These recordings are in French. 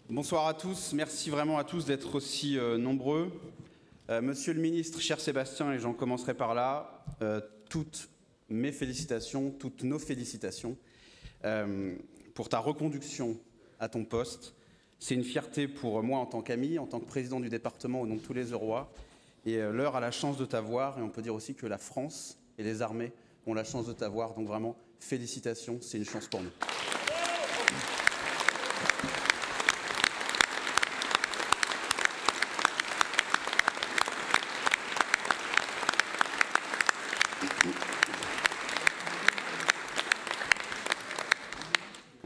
Bonsoir à tous, merci vraiment à tous d'être aussi nombreux. Monsieur le ministre, cher Sébastien, et j'en commencerai par là, toutes mes félicitations, toutes nos félicitations pour ta reconduction à ton poste. C'est une fierté pour moi en tant qu'ami, en tant que président du département au nom de tous les Eurois. Et l'heure a la chance de t'avoir, et on peut dire aussi que la France et les armées ont la chance de t'avoir. Donc vraiment, félicitations, c'est une chance pour nous.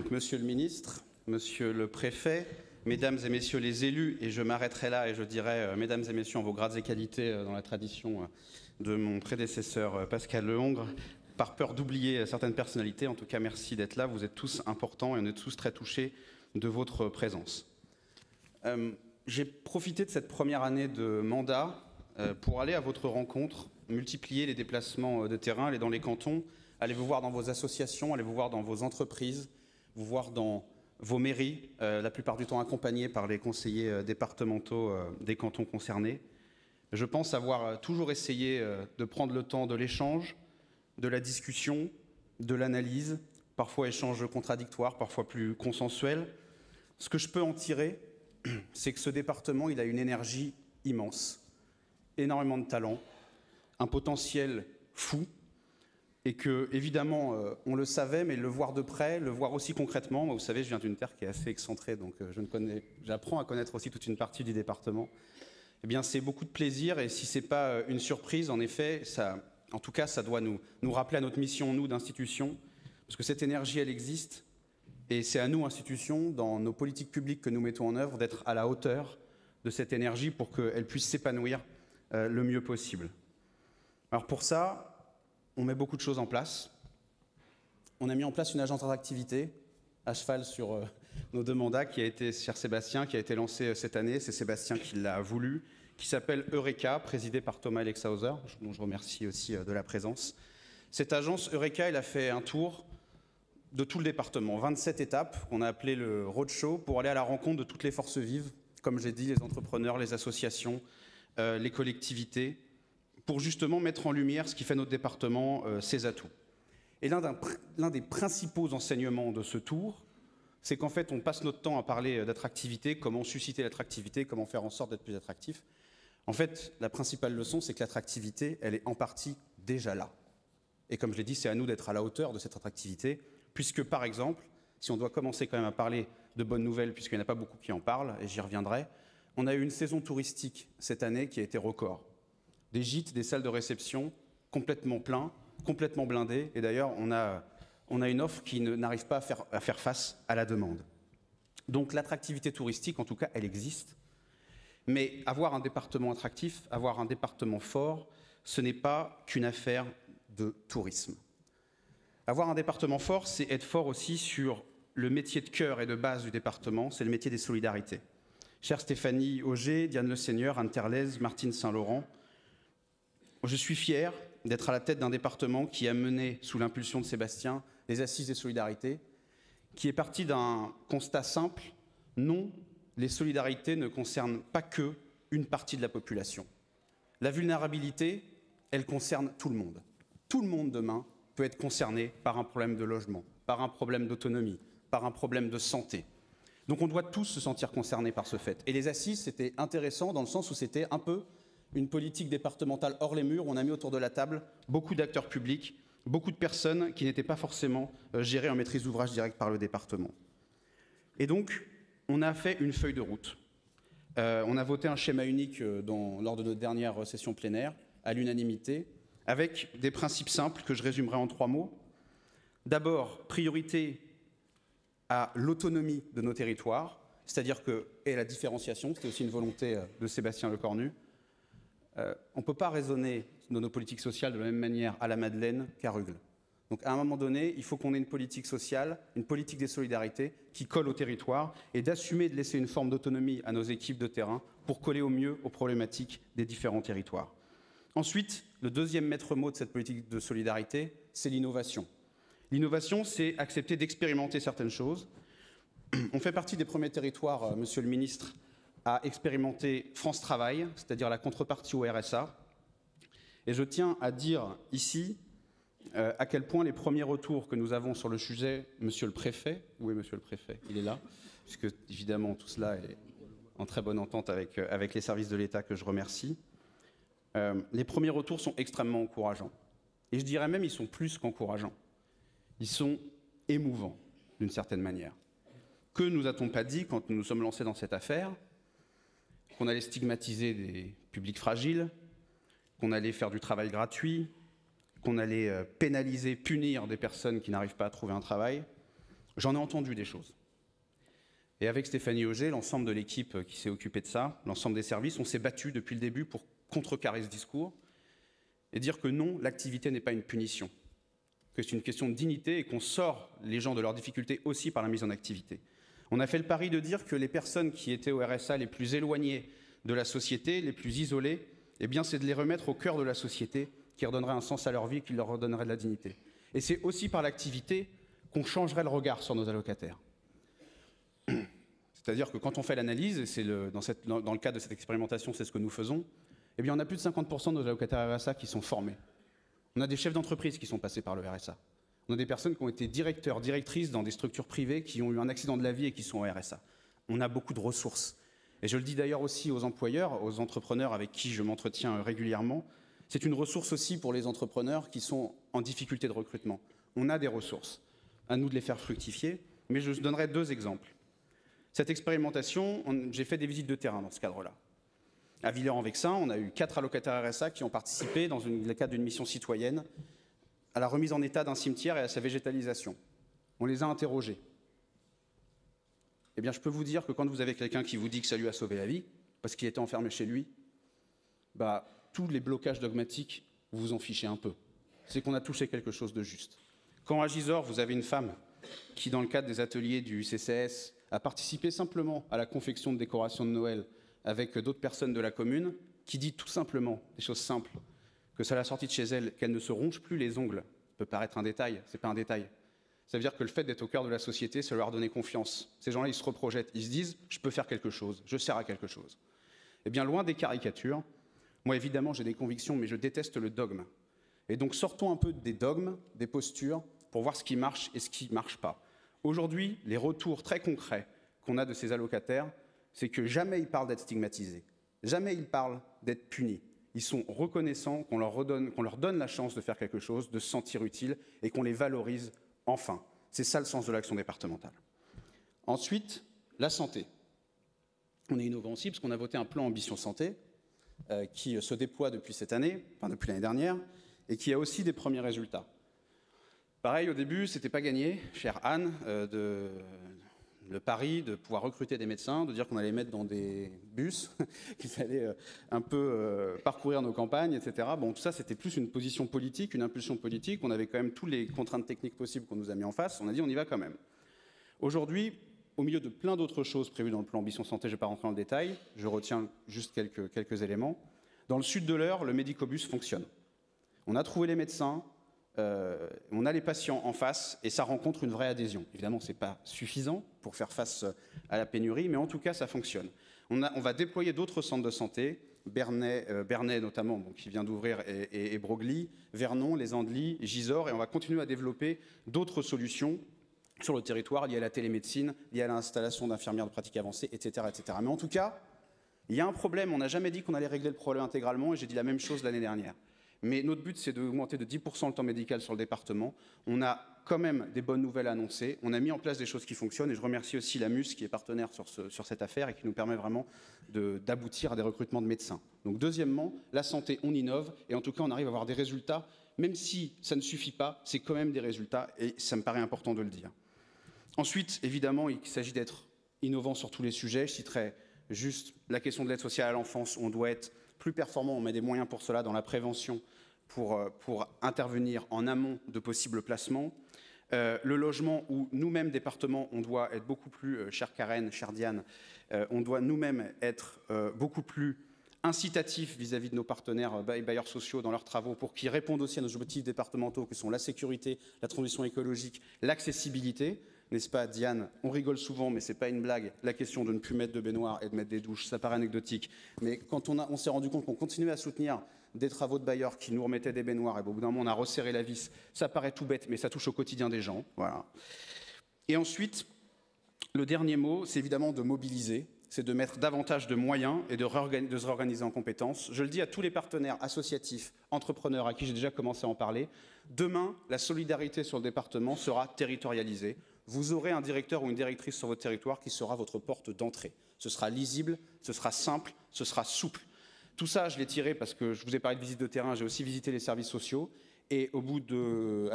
Monsieur le ministre, monsieur le préfet, mesdames et messieurs les élus, et je m'arrêterai là et je dirai mesdames et messieurs en vos grades et qualités dans la tradition de mon prédécesseur Pascal Lehongre, par peur d'oublier certaines personnalités. En tout cas, merci d'être là, vous êtes tous importants et on est tous très touchés de votre présence. J'ai profité de cette première année de mandat pour aller à votre rencontre, multiplier les déplacements de terrain, aller dans les cantons, aller vous voir dans vos associations, aller vous voir dans vos entreprises, vous voir dans vos mairies, la plupart du temps accompagnés par les conseillers départementaux des cantons concernés. Je pense avoir toujours essayé de prendre le temps de l'échange, de la discussion, de l'analyse, parfois échanges contradictoires, parfois plus consensuels. Ce que je peux en tirer, c'est que ce département, il a une énergie immense, énormément de talent, un potentiel fou, et que, évidemment, on le savait, mais le voir de près, le voir aussi concrètement, moi, vous savez, je viens d'une terre qui est assez excentrée, donc j'apprends à connaître aussi toute une partie du département, eh bien, c'est beaucoup de plaisir, et si ce n'est pas une surprise, en effet, en tout cas, ça doit nous rappeler à notre mission, nous, d'institution, parce que cette énergie, elle existe, et c'est à nous, institutions, dans nos politiques publiques que nous mettons en œuvre, d'être à la hauteur de cette énergie pour qu'elle puisse s'épanouir le mieux possible. Alors pour ça, on met beaucoup de choses en place. On a mis en place une agence d'attractivité à cheval sur nos deux mandats qui a été, cher Sébastien, qui a été lancée cette année. C'est Sébastien qui l'a voulu, qui s'appelle Eureka, présidée par Thomas Alexhauser, dont je remercie aussi de la présence. Cette agence Eureka, elle a fait un tour de tout le département, 27 étapes qu'on a appelé le roadshow pour aller à la rencontre de toutes les forces vives, comme j'ai dit, les entrepreneurs, les associations, les collectivités, pour justement mettre en lumière ce qui fait notre département, ses atouts. Et l'un des principaux enseignements de ce tour, c'est qu'en fait, on passe notre temps à parler d'attractivité, comment susciter l'attractivité, comment faire en sorte d'être plus attractif. En fait, la principale leçon, c'est que l'attractivité, elle est en partie déjà là. Et comme je l'ai dit, c'est à nous d'être à la hauteur de cette attractivité, puisque, par exemple, si on doit commencer quand même à parler de bonnes nouvelles, puisqu'il n'y en a pas beaucoup qui en parlent, et j'y reviendrai, on a eu une saison touristique cette année qui a été record. Des gîtes, des salles de réception complètement pleins, complètement blindés. Et d'ailleurs, on a une offre qui n'arrive pas à faire face à la demande. Donc l'attractivité touristique, en tout cas, elle existe. Mais avoir un département attractif, avoir un département fort, ce n'est pas qu'une affaire de tourisme. Avoir un département fort, c'est être fort aussi sur le métier de cœur et de base du département, c'est le métier des solidarités. Chère Stéphanie Auger, Diane Le Seigneur, Anne Terlez, Martine Saint-Laurent, je suis fier d'être à la tête d'un département qui a mené, sous l'impulsion de Sébastien, les Assises des solidarités, qui est parti d'un constat simple. Non, les solidarités ne concernent pas que une partie de la population. La vulnérabilité, elle concerne tout le monde. Tout le monde, demain, peut être concerné par un problème de logement, par un problème d'autonomie, par un problème de santé. Donc on doit tous se sentir concernés par ce fait. Et les Assises, c'était intéressant dans le sens où c'était un peu une politique départementale hors les murs. On a mis autour de la table beaucoup d'acteurs publics, beaucoup de personnes qui n'étaient pas forcément gérées en maîtrise d'ouvrage directe par le département. Et donc, on a fait une feuille de route. On a voté un schéma unique lors de notre dernière session plénière, à l'unanimité, avec des principes simples que je résumerai en 3 mots. D'abord, priorité à l'autonomie de nos territoires, c'est-à-dire que, et la différenciation, c'était aussi une volonté de Sébastien Lecornu. On ne peut pas raisonner de nos politiques sociales de la même manière à la Madeleine qu'à Rugles. Donc à un moment donné, il faut qu'on ait une politique sociale, une politique des solidarités qui colle au territoire et d'assumer de laisser une forme d'autonomie à nos équipes de terrain pour coller au mieux aux problématiques des différents territoires. Ensuite, le deuxième maître mot de cette politique de solidarité, c'est l'innovation. L'innovation, c'est accepter d'expérimenter certaines choses, On fait partie des premiers territoires, monsieur le ministre, à expérimenter France Travail, c'est-à-dire la contrepartie au RSA. Et je tiens à dire ici à quel point les premiers retours que nous avons sur le sujet, monsieur le préfet, où est monsieur le préfet? Il est là, puisque évidemment tout cela est en très bonne entente avec les services de l'État que je remercie. Les premiers retours sont extrêmement encourageants. Et je dirais même ils sont plus qu'encourageants. Ils sont émouvants, d'une certaine manière. Que nous a-t-on pas dit quand nous nous sommes lancés dans cette affaire? Qu'on allait stigmatiser des publics fragiles, qu'on allait faire du travail gratuit, qu'on allait pénaliser, punir des personnes qui n'arrivent pas à trouver un travail. J'en ai entendu des choses. Et avec Stéphanie Auger, l'ensemble de l'équipe qui s'est occupée de ça, l'ensemble des services, on s'est battu depuis le début pour contrecarrer ce discours et dire que non, l'activité n'est pas une punition, que c'est une question de dignité et qu'on sort les gens de leurs difficultés aussi par la mise en activité. On a fait le pari de dire que les personnes qui étaient au RSA les plus éloignées de la société, les plus isolées, eh bien c'est de les remettre au cœur de la société qui redonnerait un sens à leur vie, qui leur redonnerait de la dignité. Et c'est aussi par l'activité qu'on changerait le regard sur nos allocataires. C'est-à-dire que quand on fait l'analyse, et c'est dans le cadre de cette expérimentation, c'est ce que nous faisons, eh bien on a plus de 50% de nos allocataires RSA qui sont formés. On a des chefs d'entreprise qui sont passés par le RSA. On a des personnes qui ont été directeurs, directrices dans des structures privées, qui ont eu un accident de la vie et qui sont au RSA. On a beaucoup de ressources. Et je le dis d'ailleurs aussi aux employeurs, aux entrepreneurs avec qui je m'entretiens régulièrement, c'est une ressource aussi pour les entrepreneurs qui sont en difficulté de recrutement. On a des ressources. À nous de les faire fructifier. Mais je donnerai 2 exemples. Cette expérimentation, j'ai fait des visites de terrain dans ce cadre-là. À Villers-en-Vexin, on a eu 4 allocataires RSA qui ont participé, dans le cadre d'une mission citoyenne, à la remise en état d'un cimetière et à sa végétalisation. On les a interrogés. Eh bien, je peux vous dire que quand vous avez quelqu'un qui vous dit que ça lui a sauvé la vie, parce qu'il était enfermé chez lui, tous les blocages dogmatiques, vous vous en fichez un peu. C'est qu'on a touché quelque chose de juste. Quand à Gisors, vous avez une femme qui, dans le cadre des ateliers du CCS, a participé simplement à la confection de décorations de Noël avec d'autres personnes de la commune, qui dit tout simplement, des choses simples, que ça l'a sortie de chez elle, qu'elle ne se ronge plus les ongles. Ça peut paraître un détail, c'est pas un détail. Ça veut dire que le fait d'être au cœur de la société, ça leur donner confiance. Ces gens-là, ils se reprojettent, ils se disent « je peux faire quelque chose, je sers à quelque chose ». Eh bien, loin des caricatures, moi évidemment j'ai des convictions, mais je déteste le dogme. Et donc sortons un peu des dogmes, des postures, pour voir ce qui marche et ce qui ne marche pas. Aujourd'hui, les retours très concrets qu'on a de ces allocataires, c'est que jamais ils parlent d'être stigmatisés, jamais ils parlent d'être punis. Ils sont reconnaissants qu'on leur donne la chance de faire quelque chose, de se sentir utile et qu'on les valorise enfin. C'est ça le sens de l'action départementale. Ensuite, la santé. On est innovant aussi parce qu'on a voté un plan Ambition Santé qui se déploie depuis cette année, enfin depuis l'année dernière, et qui a aussi des premiers résultats. Pareil, au début, c'était pas gagné, chère Anne, le pari de pouvoir recruter des médecins, de dire qu'on allait les mettre dans des bus, qu'ils allaient un peu parcourir nos campagnes, etc. Bon, tout ça, c'était plus une position politique, une impulsion politique. On avait quand même toutes les contraintes techniques possibles qu'on nous a mis en face. On a dit, on y va quand même. Aujourd'hui, au milieu de plein d'autres choses prévues dans le plan Ambition Santé, je ne vais pas rentrer dans le détail, je retiens juste quelques éléments. Dans le sud de l'Eure, le médicobus fonctionne. On a trouvé les médecins, on a les patients en face et ça rencontre une vraie adhésion. Évidemment, ce n'est pas suffisant pour faire face à la pénurie, mais en tout cas, ça fonctionne. On va déployer d'autres centres de santé, Bernay notamment, bon, qui vient d'ouvrir, et Broglie, Vernon, les Andelys, Gisors, et on va continuer à développer d'autres solutions sur le territoire liées à la télémédecine, liées à l'installation d'infirmières de pratique avancée, etc., etc. Mais en tout cas, il y a un problème. On n'a jamais dit qu'on allait régler le problème intégralement, et j'ai dit la même chose l'année dernière. Mais notre but, c'est d'augmenter de 10% le temps médical sur le département. On a quand même des bonnes nouvelles à annoncer. On a mis en place des choses qui fonctionnent. Et je remercie aussi la MUS qui est partenaire sur cette affaire et qui nous permet vraiment d'aboutir à des recrutements de médecins. Donc deuxièmement, la santé, on innove. Et en tout cas, on arrive à avoir des résultats. Même si ça ne suffit pas, c'est quand même des résultats. Et ça me paraît important de le dire. Ensuite, évidemment, il s'agit d'être innovant sur tous les sujets. Je citerai juste la question de l'aide sociale à l'enfance. On doit être plus performant, on met des moyens pour cela dans la prévention, pour intervenir en amont de possibles placements. Le logement où nous-mêmes, département, on doit être beaucoup plus, chère Karen, chère Diane, on doit nous-mêmes être beaucoup plus incitatifs vis-à-vis de nos partenaires et bailleurs sociaux dans leurs travaux pour qu'ils répondent aussi à nos objectifs départementaux que sont la sécurité, la transition écologique, l'accessibilité. n'est-ce pas Diane? On rigole souvent, mais c'est pas une blague, la question de ne plus mettre de baignoire et de mettre des douches, ça paraît anecdotique. Mais quand on s'est rendu compte qu'on continuait à soutenir des travaux de bailleurs qui nous remettaient des baignoires, et au bout d'un moment on a resserré la vis, ça paraît tout bête, mais ça touche au quotidien des gens. Voilà. Et ensuite, le dernier mot, c'est évidemment de mobiliser, c'est de mettre davantage de moyens et de se réorganiser en compétences. Je le dis à tous les partenaires associatifs, entrepreneurs, à qui j'ai déjà commencé à en parler, demain, la solidarité sur le département sera territorialisée. Vous aurez un directeur ou une directrice sur votre territoire qui sera votre porte d'entrée. Ce sera lisible, ce sera simple, ce sera souple. Tout ça, je l'ai tiré parce que je vous ai parlé de visite de terrain, j'ai aussi visité les services sociaux, et au bout de,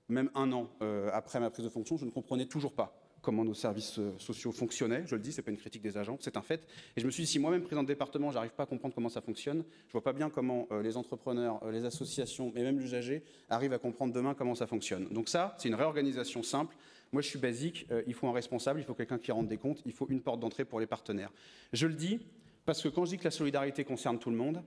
même un an après ma prise de fonction, je ne comprenais toujours pas comment nos services sociaux fonctionnaient. Je le dis, ce n'est pas une critique des agents, c'est un fait. Et je me suis dit, si moi-même, président de département, je n'arrive pas à comprendre comment ça fonctionne, je ne vois pas bien comment les entrepreneurs, les associations, et même l'usager arrivent à comprendre demain comment ça fonctionne. Donc ça, c'est une réorganisation simple. Moi, je suis basique, il faut un responsable, il faut quelqu'un qui rende des comptes, il faut une porte d'entrée pour les partenaires. Je le dis parce que quand je dis que la solidarité concerne tout le monde,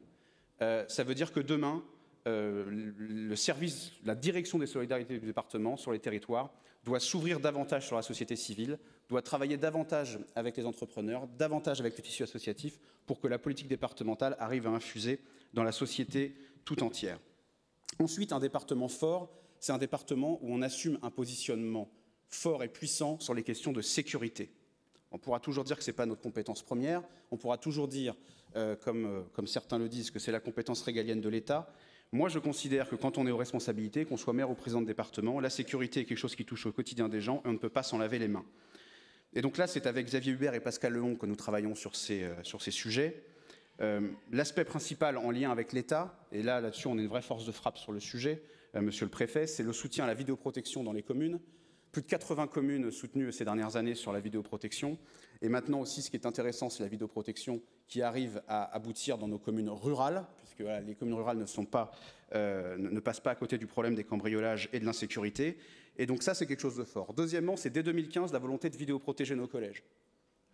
ça veut dire que demain, le service, la direction des solidarités du département sur les territoires doit s'ouvrir davantage sur la société civile, doit travailler davantage avec les entrepreneurs, davantage avec le tissu associatif pour que la politique départementale arrive à infuser dans la société tout entière. Ensuite, un département fort, c'est un département où on assume un positionnement fort et puissant sur les questions de sécurité. On pourra toujours dire que ce n'est pas notre compétence première, on pourra toujours dire, comme certains le disent, que c'est la compétence régalienne de l'État. Moi, je considère que quand on est aux responsabilités, qu'on soit maire ou président de département, la sécurité est quelque chose qui touche au quotidien des gens et on ne peut pas s'en laver les mains. Et donc là, c'est avec Xavier Hubert et Pascal Lehongre que nous travaillons sur ces sujets. L'aspect principal en lien avec l'État, et là-dessus, on est une vraie force de frappe sur le sujet, monsieur le préfet, c'est le soutien à la vidéoprotection dans les communes. Plus de 80 communes soutenues ces dernières années sur la vidéoprotection. Et maintenant aussi, ce qui est intéressant, c'est la vidéoprotection qui arrive à aboutir dans nos communes rurales, puisque voilà, les communes rurales ne passent pas à côté du problème des cambriolages et de l'insécurité. Et donc ça, c'est quelque chose de fort. Deuxièmement, c'est dès 2015 la volonté de vidéoprotéger nos collèges.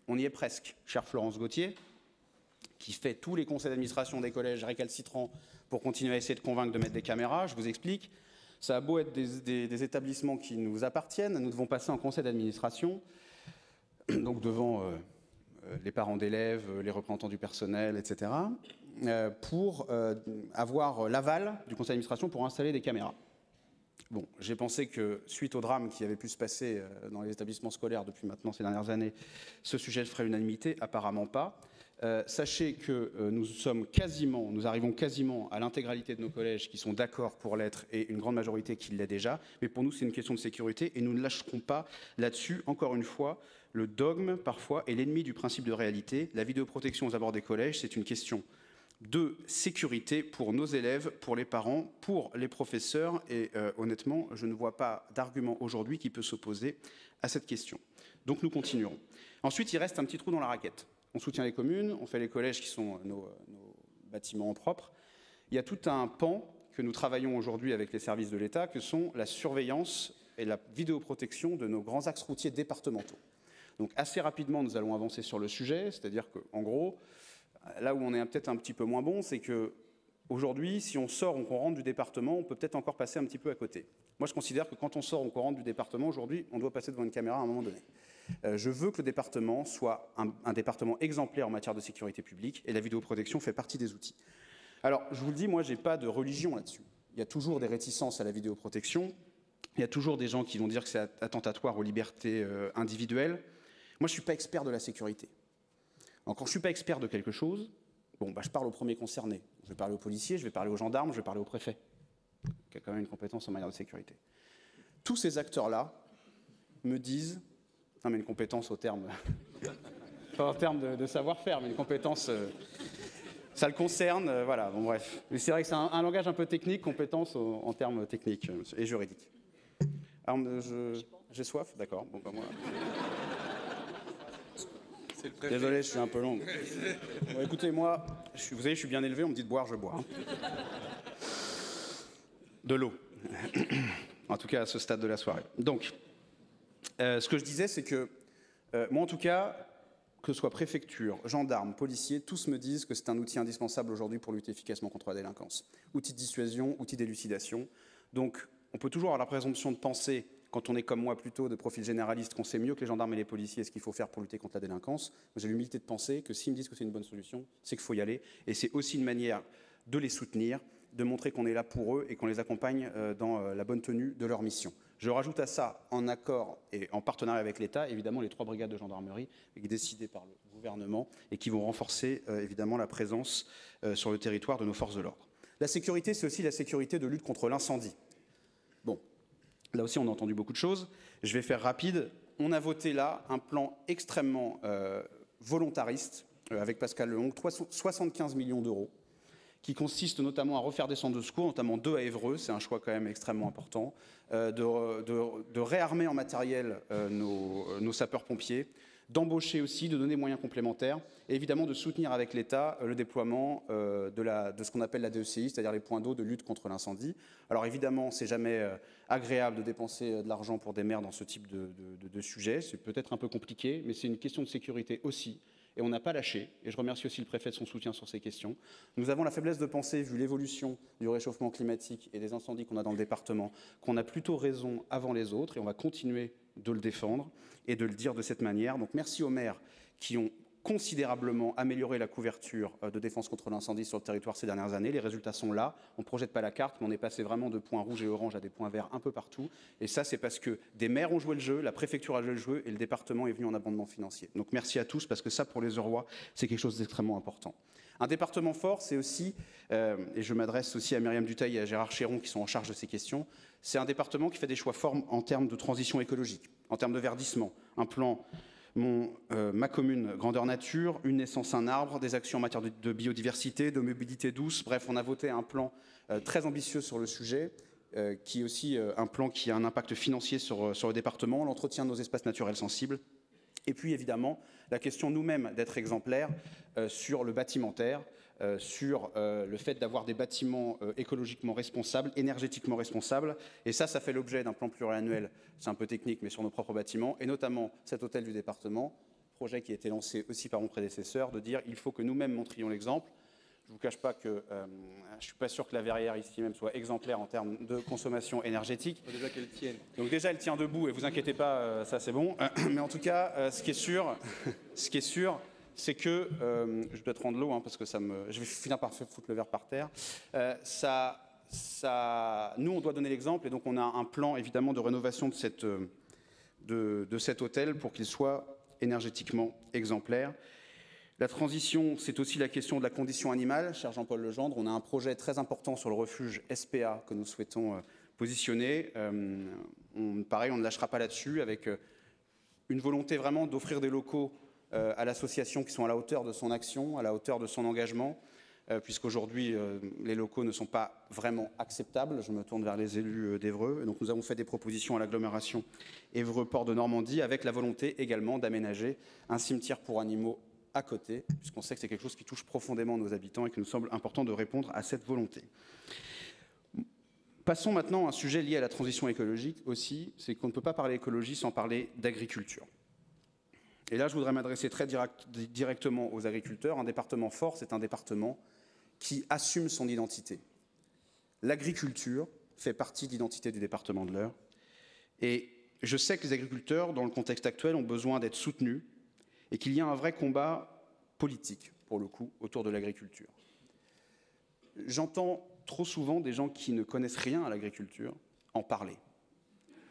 On y est presque, chère Florence Gauthier, qui fait tous les conseils d'administration des collèges récalcitrants pour continuer à essayer de convaincre de mettre des caméras. Je vous explique. Ça a beau être des établissements qui nous appartiennent, nous devons passer en conseil d'administration, donc devant les parents d'élèves, les représentants du personnel, etc., pour avoir l'aval du conseil d'administration pour installer des caméras. Bon, j'ai pensé que, suite au drame qui avait pu se passer dans les établissements scolaires depuis maintenant ces dernières années, ce sujet ferait l'unanimité, apparemment pas. Sachez que nous arrivons quasiment à l'intégralité de nos collèges qui sont d'accord pour l'être et une grande majorité qui l'est déjà. Mais pour nous, c'est une question de sécurité et nous ne lâcherons pas là-dessus. Encore une fois, le dogme, parfois, est l'ennemi du principe de réalité. La vidéoprotection aux abords des collèges, c'est une question de sécurité pour nos élèves, pour les parents, pour les professeurs. Et honnêtement, je ne vois pas d'argument aujourd'hui qui peut s'opposer à cette question. Donc nous continuerons. Ensuite, il reste un petit trou dans la raquette. On soutient les communes, on fait les collèges qui sont nos bâtiments en propre. Il y a tout un pan que nous travaillons aujourd'hui avec les services de l'État, que sont la surveillance et la vidéoprotection de nos grands axes routiers départementaux. Donc assez rapidement, nous allons avancer sur le sujet, c'est-à-dire qu'en gros, là où on est peut-être un petit peu moins bon, c'est qu'aujourd'hui, si on sort ou qu'on rentre du département, on peut peut-être encore passer un petit peu à côté. Moi, je considère que quand on sort ou qu'on rentre du département, aujourd'hui, on doit passer devant une caméra à un moment donné. Je veux que le département soit un département exemplaire en matière de sécurité publique et la vidéoprotection fait partie des outils. Alors, je vous le dis, moi, je n'ai pas de religion là-dessus. Il y a toujours des réticences à la vidéoprotection. Il y a toujours des gens qui vont dire que c'est attentatoire aux libertés individuelles. Moi, je ne suis pas expert de la sécurité. Donc, quand je ne suis pas expert de quelque chose, je parle au premier concerné. Je vais parler aux policiers, je vais parler aux gendarmes, je vais parler au préfet, qui a quand même une compétence en matière de sécurité. Tous ces acteurs-là me disent... Non, mais une compétence au terme... pas en termes de savoir-faire, mais une compétence... ça le concerne, voilà, bon bref. Mais c'est vrai que c'est un langage un peu technique, compétence en termes techniques et juridiques. Alors, j'ai soif, d'accord. Bon, moi... Désolé, je suis un peu long. Bon, écoutez, moi, vous savez, je suis bien élevé, on me dit de boire, je bois. De l'eau. En tout cas, à ce stade de la soirée. Donc, ce que je disais, c'est que, moi en tout cas, que ce soit préfecture, gendarmes, policiers, tous me disent que c'est un outil indispensable aujourd'hui pour lutter efficacement contre la délinquance. Outil de dissuasion, outil d'élucidation. Donc, on peut toujours avoir la présomption de penser quand on est comme moi plutôt de profil généraliste, qu'on sait mieux que les gendarmes et les policiers ce qu'il faut faire pour lutter contre la délinquance. J'ai l'humilité de penser que s'ils me disent que c'est une bonne solution, c'est qu'il faut y aller. Et c'est aussi une manière de les soutenir, de montrer qu'on est là pour eux et qu'on les accompagne dans la bonne tenue de leur mission. Je rajoute à ça, en accord et en partenariat avec l'État, évidemment les 3 brigades de gendarmerie décidées par le gouvernement et qui vont renforcer évidemment la présence sur le territoire de nos forces de l'ordre. La sécurité, c'est aussi la sécurité de lutte contre l'incendie. Bon, là aussi on a entendu beaucoup de choses. Je vais faire rapide. On a voté là un plan extrêmement volontariste avec Pascal Lehongre, 75 millions d'euros, qui consiste notamment à refaire des centres de secours, notamment 2 à Évreux, c'est un choix quand même extrêmement important, de réarmer en matériel nos sapeurs-pompiers, d'embaucher aussi, de donner moyens complémentaires, et évidemment de soutenir avec l'État le déploiement de ce qu'on appelle la DECI, c'est-à-dire les points d'eau de lutte contre l'incendie. Alors évidemment, c'est jamais agréable de dépenser de l'argent pour des maires dans ce type de sujet, c'est peut-être un peu compliqué, mais c'est une question de sécurité aussi. Et on n'a pas lâché, et je remercie aussi le préfet de son soutien sur ces questions. Nous avons la faiblesse de penser, vu l'évolution du réchauffement climatique et des incendies qu'on a dans le département, qu'on a plutôt raison avant les autres, et on va continuer de le défendre et de le dire de cette manière. Donc merci aux maires qui ont considérablement amélioré la couverture de défense contre l'incendie sur le territoire ces dernières années. Les résultats sont là. On ne projette pas la carte, mais on est passé vraiment de points rouges et oranges à des points verts un peu partout. Et ça, c'est parce que des maires ont joué le jeu, la préfecture a joué le jeu et le département est venu en abondement financier. Donc merci à tous, parce que ça, pour les Eurois, c'est quelque chose d'extrêmement important. Un département fort, c'est aussi, et je m'adresse aussi à Myriam Dutheil et à Gérard Chéron qui sont en charge de ces questions, c'est un département qui fait des choix forts en termes de transition écologique, en termes de verdissement. Un plan ma commune grandeur nature, une naissance, un arbre, des actions en matière de biodiversité, de mobilité douce. Bref, on a voté un plan très ambitieux sur le sujet, qui est aussi un plan qui a un impact financier sur le département, l'entretien de nos espaces naturels sensibles. Et puis évidemment, la question nous-mêmes d'être exemplaires sur le bâtimentaire, sur le fait d'avoir des bâtiments écologiquement responsables, énergétiquement responsables. Et ça fait l'objet d'un plan pluriannuel, c'est un peu technique, mais sur nos propres bâtiments, et notamment cet hôtel du département, projet qui a été lancé aussi par mon prédécesseur, de dire il faut que nous-mêmes montrions l'exemple. Je ne vous cache pas que je ne suis pas sûr que la verrière ici même soit exemplaire en termes de consommation énergétique. Il faut déjà qu'elle tienne. Donc déjà elle tient debout, et vous inquiétez pas, ça c'est bon. Mais en tout cas, ce qui est sûr, c'est que, je dois te rendre l'eau, parce que je vais finir par foutre le verre par terre, nous on doit donner l'exemple, et donc on a un plan évidemment de rénovation de cet hôtel pour qu'il soit énergétiquement exemplaire. La transition, c'est aussi la question de la condition animale, cher Jean-Paul Legendre. On a un projet très important sur le refuge SPA que nous souhaitons positionner. Pareil, on ne lâchera pas là-dessus, avec une volonté vraiment d'offrir des locaux à l'association qui sont à la hauteur de son action, à la hauteur de son engagement, puisqu'aujourd'hui, les locaux ne sont pas vraiment acceptables. Je me tourne vers les élus d'Évreux. Donc nous avons fait des propositions à l'agglomération Évreux-Port de Normandie, avec la volonté également d'aménager un cimetière pour animaux à côté, puisqu'on sait que c'est quelque chose qui touche profondément nos habitants et qu'il nous semble important de répondre à cette volonté. Passons maintenant à un sujet lié à la transition écologique aussi, c'est qu'on ne peut pas parler écologie sans parler d'agriculture. Et là, je voudrais m'adresser très directement aux agriculteurs. Un département fort, c'est un département qui assume son identité. L'agriculture fait partie de l'identité du département de l'Eure. Et je sais que les agriculteurs, dans le contexte actuel, ont besoin d'être soutenus et qu'il y a un vrai combat politique, pour le coup, autour de l'agriculture. J'entends trop souvent des gens qui ne connaissent rien à l'agriculture en parler.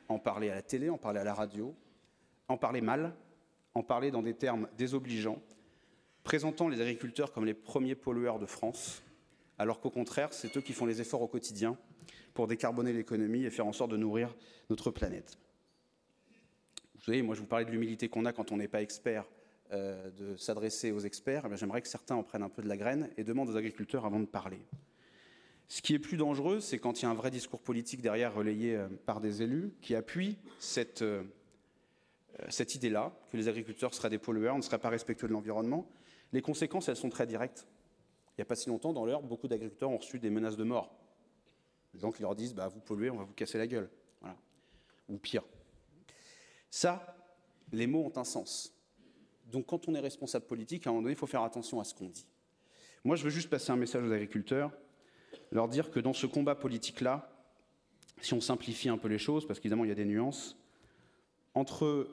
En parler à la télé, en parler à la radio, en parler mal, en parler dans des termes désobligeants, présentant les agriculteurs comme les premiers pollueurs de France, alors qu'au contraire, c'est eux qui font les efforts au quotidien pour décarboner l'économie et faire en sorte de nourrir notre planète. Vous savez, moi je vous parlais de l'humilité qu'on a quand on n'est pas expert, de s'adresser aux experts. J'aimerais que certains en prennent un peu de la graine et demandent aux agriculteurs avant de parler. Ce qui est plus dangereux, c'est quand il y a un vrai discours politique derrière, relayé par des élus, qui appuient cette idée-là, que les agriculteurs seraient des pollueurs, ne seraient pas respectueux de l'environnement. Les conséquences, elles sont très directes. Il n'y a pas si longtemps, dans l'Eure, beaucoup d'agriculteurs ont reçu des menaces de mort. Des gens qui leur disent vous polluez, on va vous casser la gueule. Voilà. Ou pire. Ça, les mots ont un sens. Donc quand on est responsable politique, à un moment donné, il faut faire attention à ce qu'on dit. Moi, je veux juste passer un message aux agriculteurs, leur dire que dans ce combat politique-là, si on simplifie un peu les choses, parce qu'évidemment il y a des nuances, entre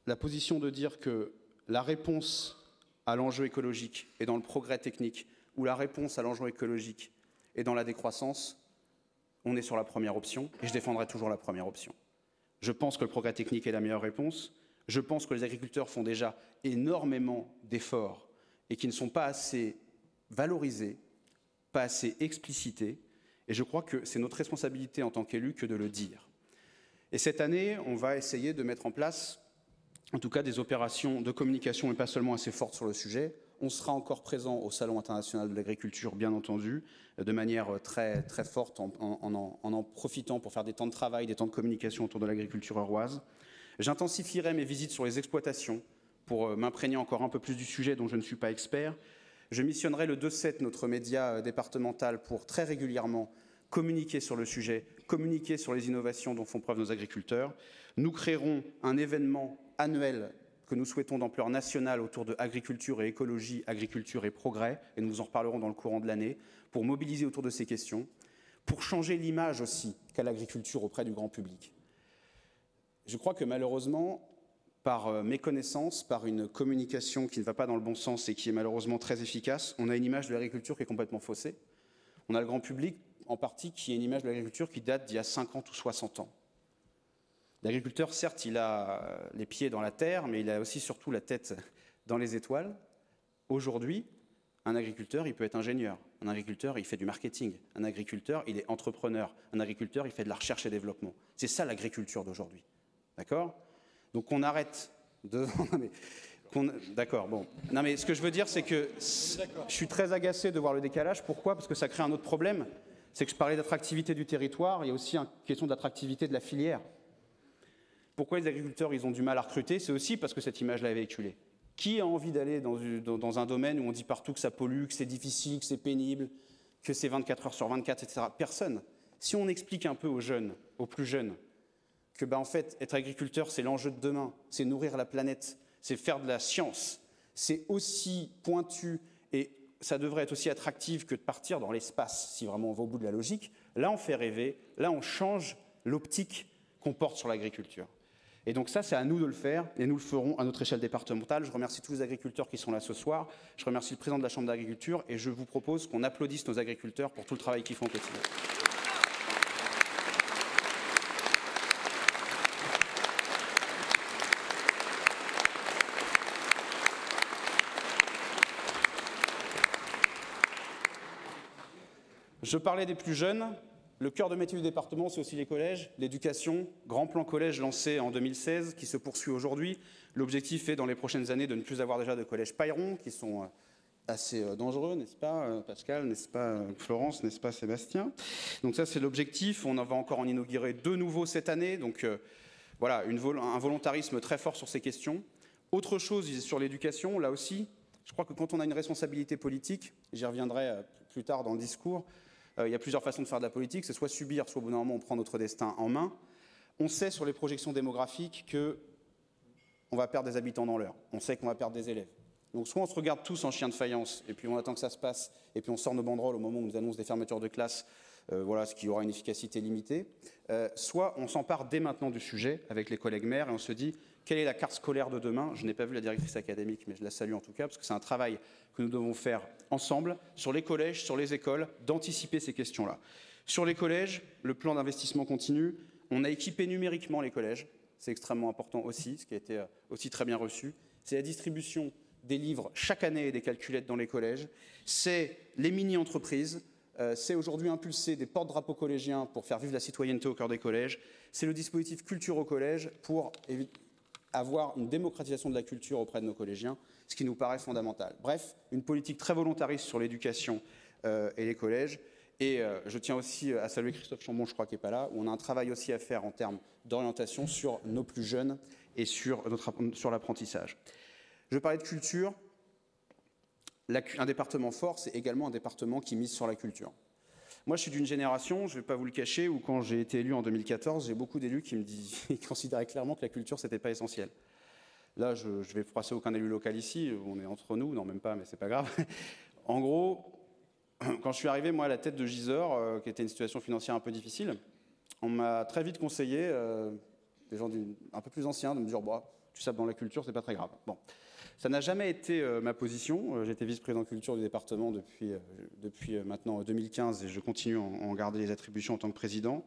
la position de dire que la réponse à l'enjeu écologique est dans le progrès technique, ou la réponse à l'enjeu écologique est dans la décroissance, on est sur la première option, et je défendrai toujours la première option. Je pense que le progrès technique est la meilleure réponse. Je pense que les agriculteurs font déjà énormément d'efforts et qui ne sont pas assez valorisés, pas assez explicités. Et je crois que c'est notre responsabilité en tant qu'élus que de le dire. Et cette année, on va essayer de mettre en place, en tout cas, des opérations de communication, et pas seulement assez fortes sur le sujet. On sera encore présent au Salon international de l'agriculture, bien entendu, de manière très, très forte, en profitant pour faire des temps de travail, des temps de communication autour de l'agriculture euroise. J'intensifierai mes visites sur les exploitations pour m'imprégner encore un peu plus du sujet dont je ne suis pas expert. Je missionnerai le 2-7, notre média départemental, pour très régulièrement communiquer sur le sujet, communiquer sur les innovations dont font preuve nos agriculteurs. Nous créerons un événement annuel que nous souhaitons d'ampleur nationale autour de agriculture et écologie, agriculture et progrès, et nous en reparlerons dans le courant de l'année, pour mobiliser autour de ces questions, pour changer l'image aussi qu'a l'agriculture auprès du grand public. Je crois que malheureusement, par méconnaissance, par une communication qui ne va pas dans le bon sens et qui est malheureusement très efficace, on a une image de l'agriculture qui est complètement faussée. On a le grand public, en partie, qui a une image de l'agriculture qui date d'il y a 50 ou 60 ans. L'agriculteur, certes, il a les pieds dans la terre, mais il a aussi surtout la tête dans les étoiles. Aujourd'hui, un agriculteur, il peut être ingénieur. Un agriculteur, il fait du marketing. Un agriculteur, il est entrepreneur. Un agriculteur, il fait de la recherche et développement. C'est ça l'agriculture d'aujourd'hui. D'accord ? Donc on arrête de... D'accord, bon. Non mais ce que je veux dire, c'est que je suis très agacé de voir le décalage. Pourquoi ? Parce que ça crée un autre problème. C'est que je parlais d'attractivité du territoire, il y a aussi une question d'attractivité de la filière. Pourquoi les agriculteurs ils ont du mal à recruter ? C'est aussi parce que cette image-là est véhiculée. Qui a envie d'aller dans un domaine où on dit partout que ça pollue, que c'est difficile, que c'est pénible, que c'est 24 heures sur 24, etc. Personne. Si on explique un peu aux jeunes, aux plus jeunes, que en fait, être agriculteur, c'est l'enjeu de demain, c'est nourrir la planète, c'est faire de la science, c'est aussi pointu et ça devrait être aussi attractif que de partir dans l'espace, si vraiment on va au bout de la logique. Là, on fait rêver, là, on change l'optique qu'on porte sur l'agriculture. Et donc ça, c'est à nous de le faire, et nous le ferons à notre échelle départementale. Je remercie tous les agriculteurs qui sont là ce soir, je remercie le président de la Chambre d'agriculture, et je vous propose qu'on applaudisse nos agriculteurs pour tout le travail qu'ils font au quotidien. Je parlais des plus jeunes. Le cœur de métier du département, c'est aussi les collèges, l'éducation, grand plan collège lancé en 2016, qui se poursuit aujourd'hui. L'objectif est, dans les prochaines années, de ne plus avoir déjà de collèges paillerons, qui sont assez dangereux, n'est-ce pas, Pascal, n'est-ce pas, Florence, n'est-ce pas, Sébastien ? Donc ça, c'est l'objectif. On va encore en inaugurer 2 nouveaux cette année. Donc voilà, un volontarisme très fort sur ces questions. Autre chose sur l'éducation, là aussi, je crois que quand on a une responsabilité politique, j'y reviendrai plus tard dans le discours, il y a plusieurs façons de faire de la politique, c'est soit subir, soit au bout d'un moment on prend notre destin en main. On sait sur les projections démographiques qu'on va perdre des habitants dans l'heure, on sait qu'on va perdre des élèves. Donc soit on se regarde tous en chien de faïence, et puis on attend que ça se passe, et puis on sort nos banderoles au moment où on nous annonce des fermetures de classe, voilà, ce qui aura une efficacité limitée, soit on s'empare dès maintenant du sujet avec les collègues maires, et on se dit quelle est la carte scolaire de demain. Je n'ai pas vu la directrice académique, mais je la salue en tout cas, parce que c'est un travail que nous devons faire ensemble, sur les collèges, sur les écoles, d'anticiper ces questions-là. Sur les collèges, le plan d'investissement continue. On a équipé numériquement les collèges, c'est extrêmement important aussi, ce qui a été aussi très bien reçu. C'est la distribution des livres chaque année et des calculettes dans les collèges. C'est les mini-entreprises. C'est aujourd'hui impulser des porte-drapeaux collégiens pour faire vivre la citoyenneté au cœur des collèges. C'est le dispositif Culture au collège pour avoir une démocratisation de la culture auprès de nos collégiens, ce qui nous paraît fondamental. Bref, une politique très volontariste sur l'éducation et les collèges. Et je tiens aussi à saluer Christophe Chambon, je crois qu'il n'est pas là, où on a un travail aussi à faire en termes d'orientation sur nos plus jeunes et sur l'apprentissage. Je parlais de culture. Un département fort, c'est également un département qui mise sur la culture. Moi, je suis d'une génération, je ne vais pas vous le cacher, où quand j'ai été élu en 2014, j'ai beaucoup d'élus qui me considéraient clairement que la culture, ce n'était pas essentiel. Là, je ne vais froisser aucun élu local ici, on est entre nous, non même pas, mais ce n'est pas grave. En gros, quand je suis arrivé, moi, à la tête de Gisors, qui était une situation financière un peu difficile, On m'a très vite conseillé, des gens un peu plus anciens, de me dire bah, tu sapes dans la culture, c'est pas très grave. Bon. Ça n'a jamais été ma position. J'ai été vice-président culture du département depuis maintenant 2015 et je continue à en garder les attributions en tant que président.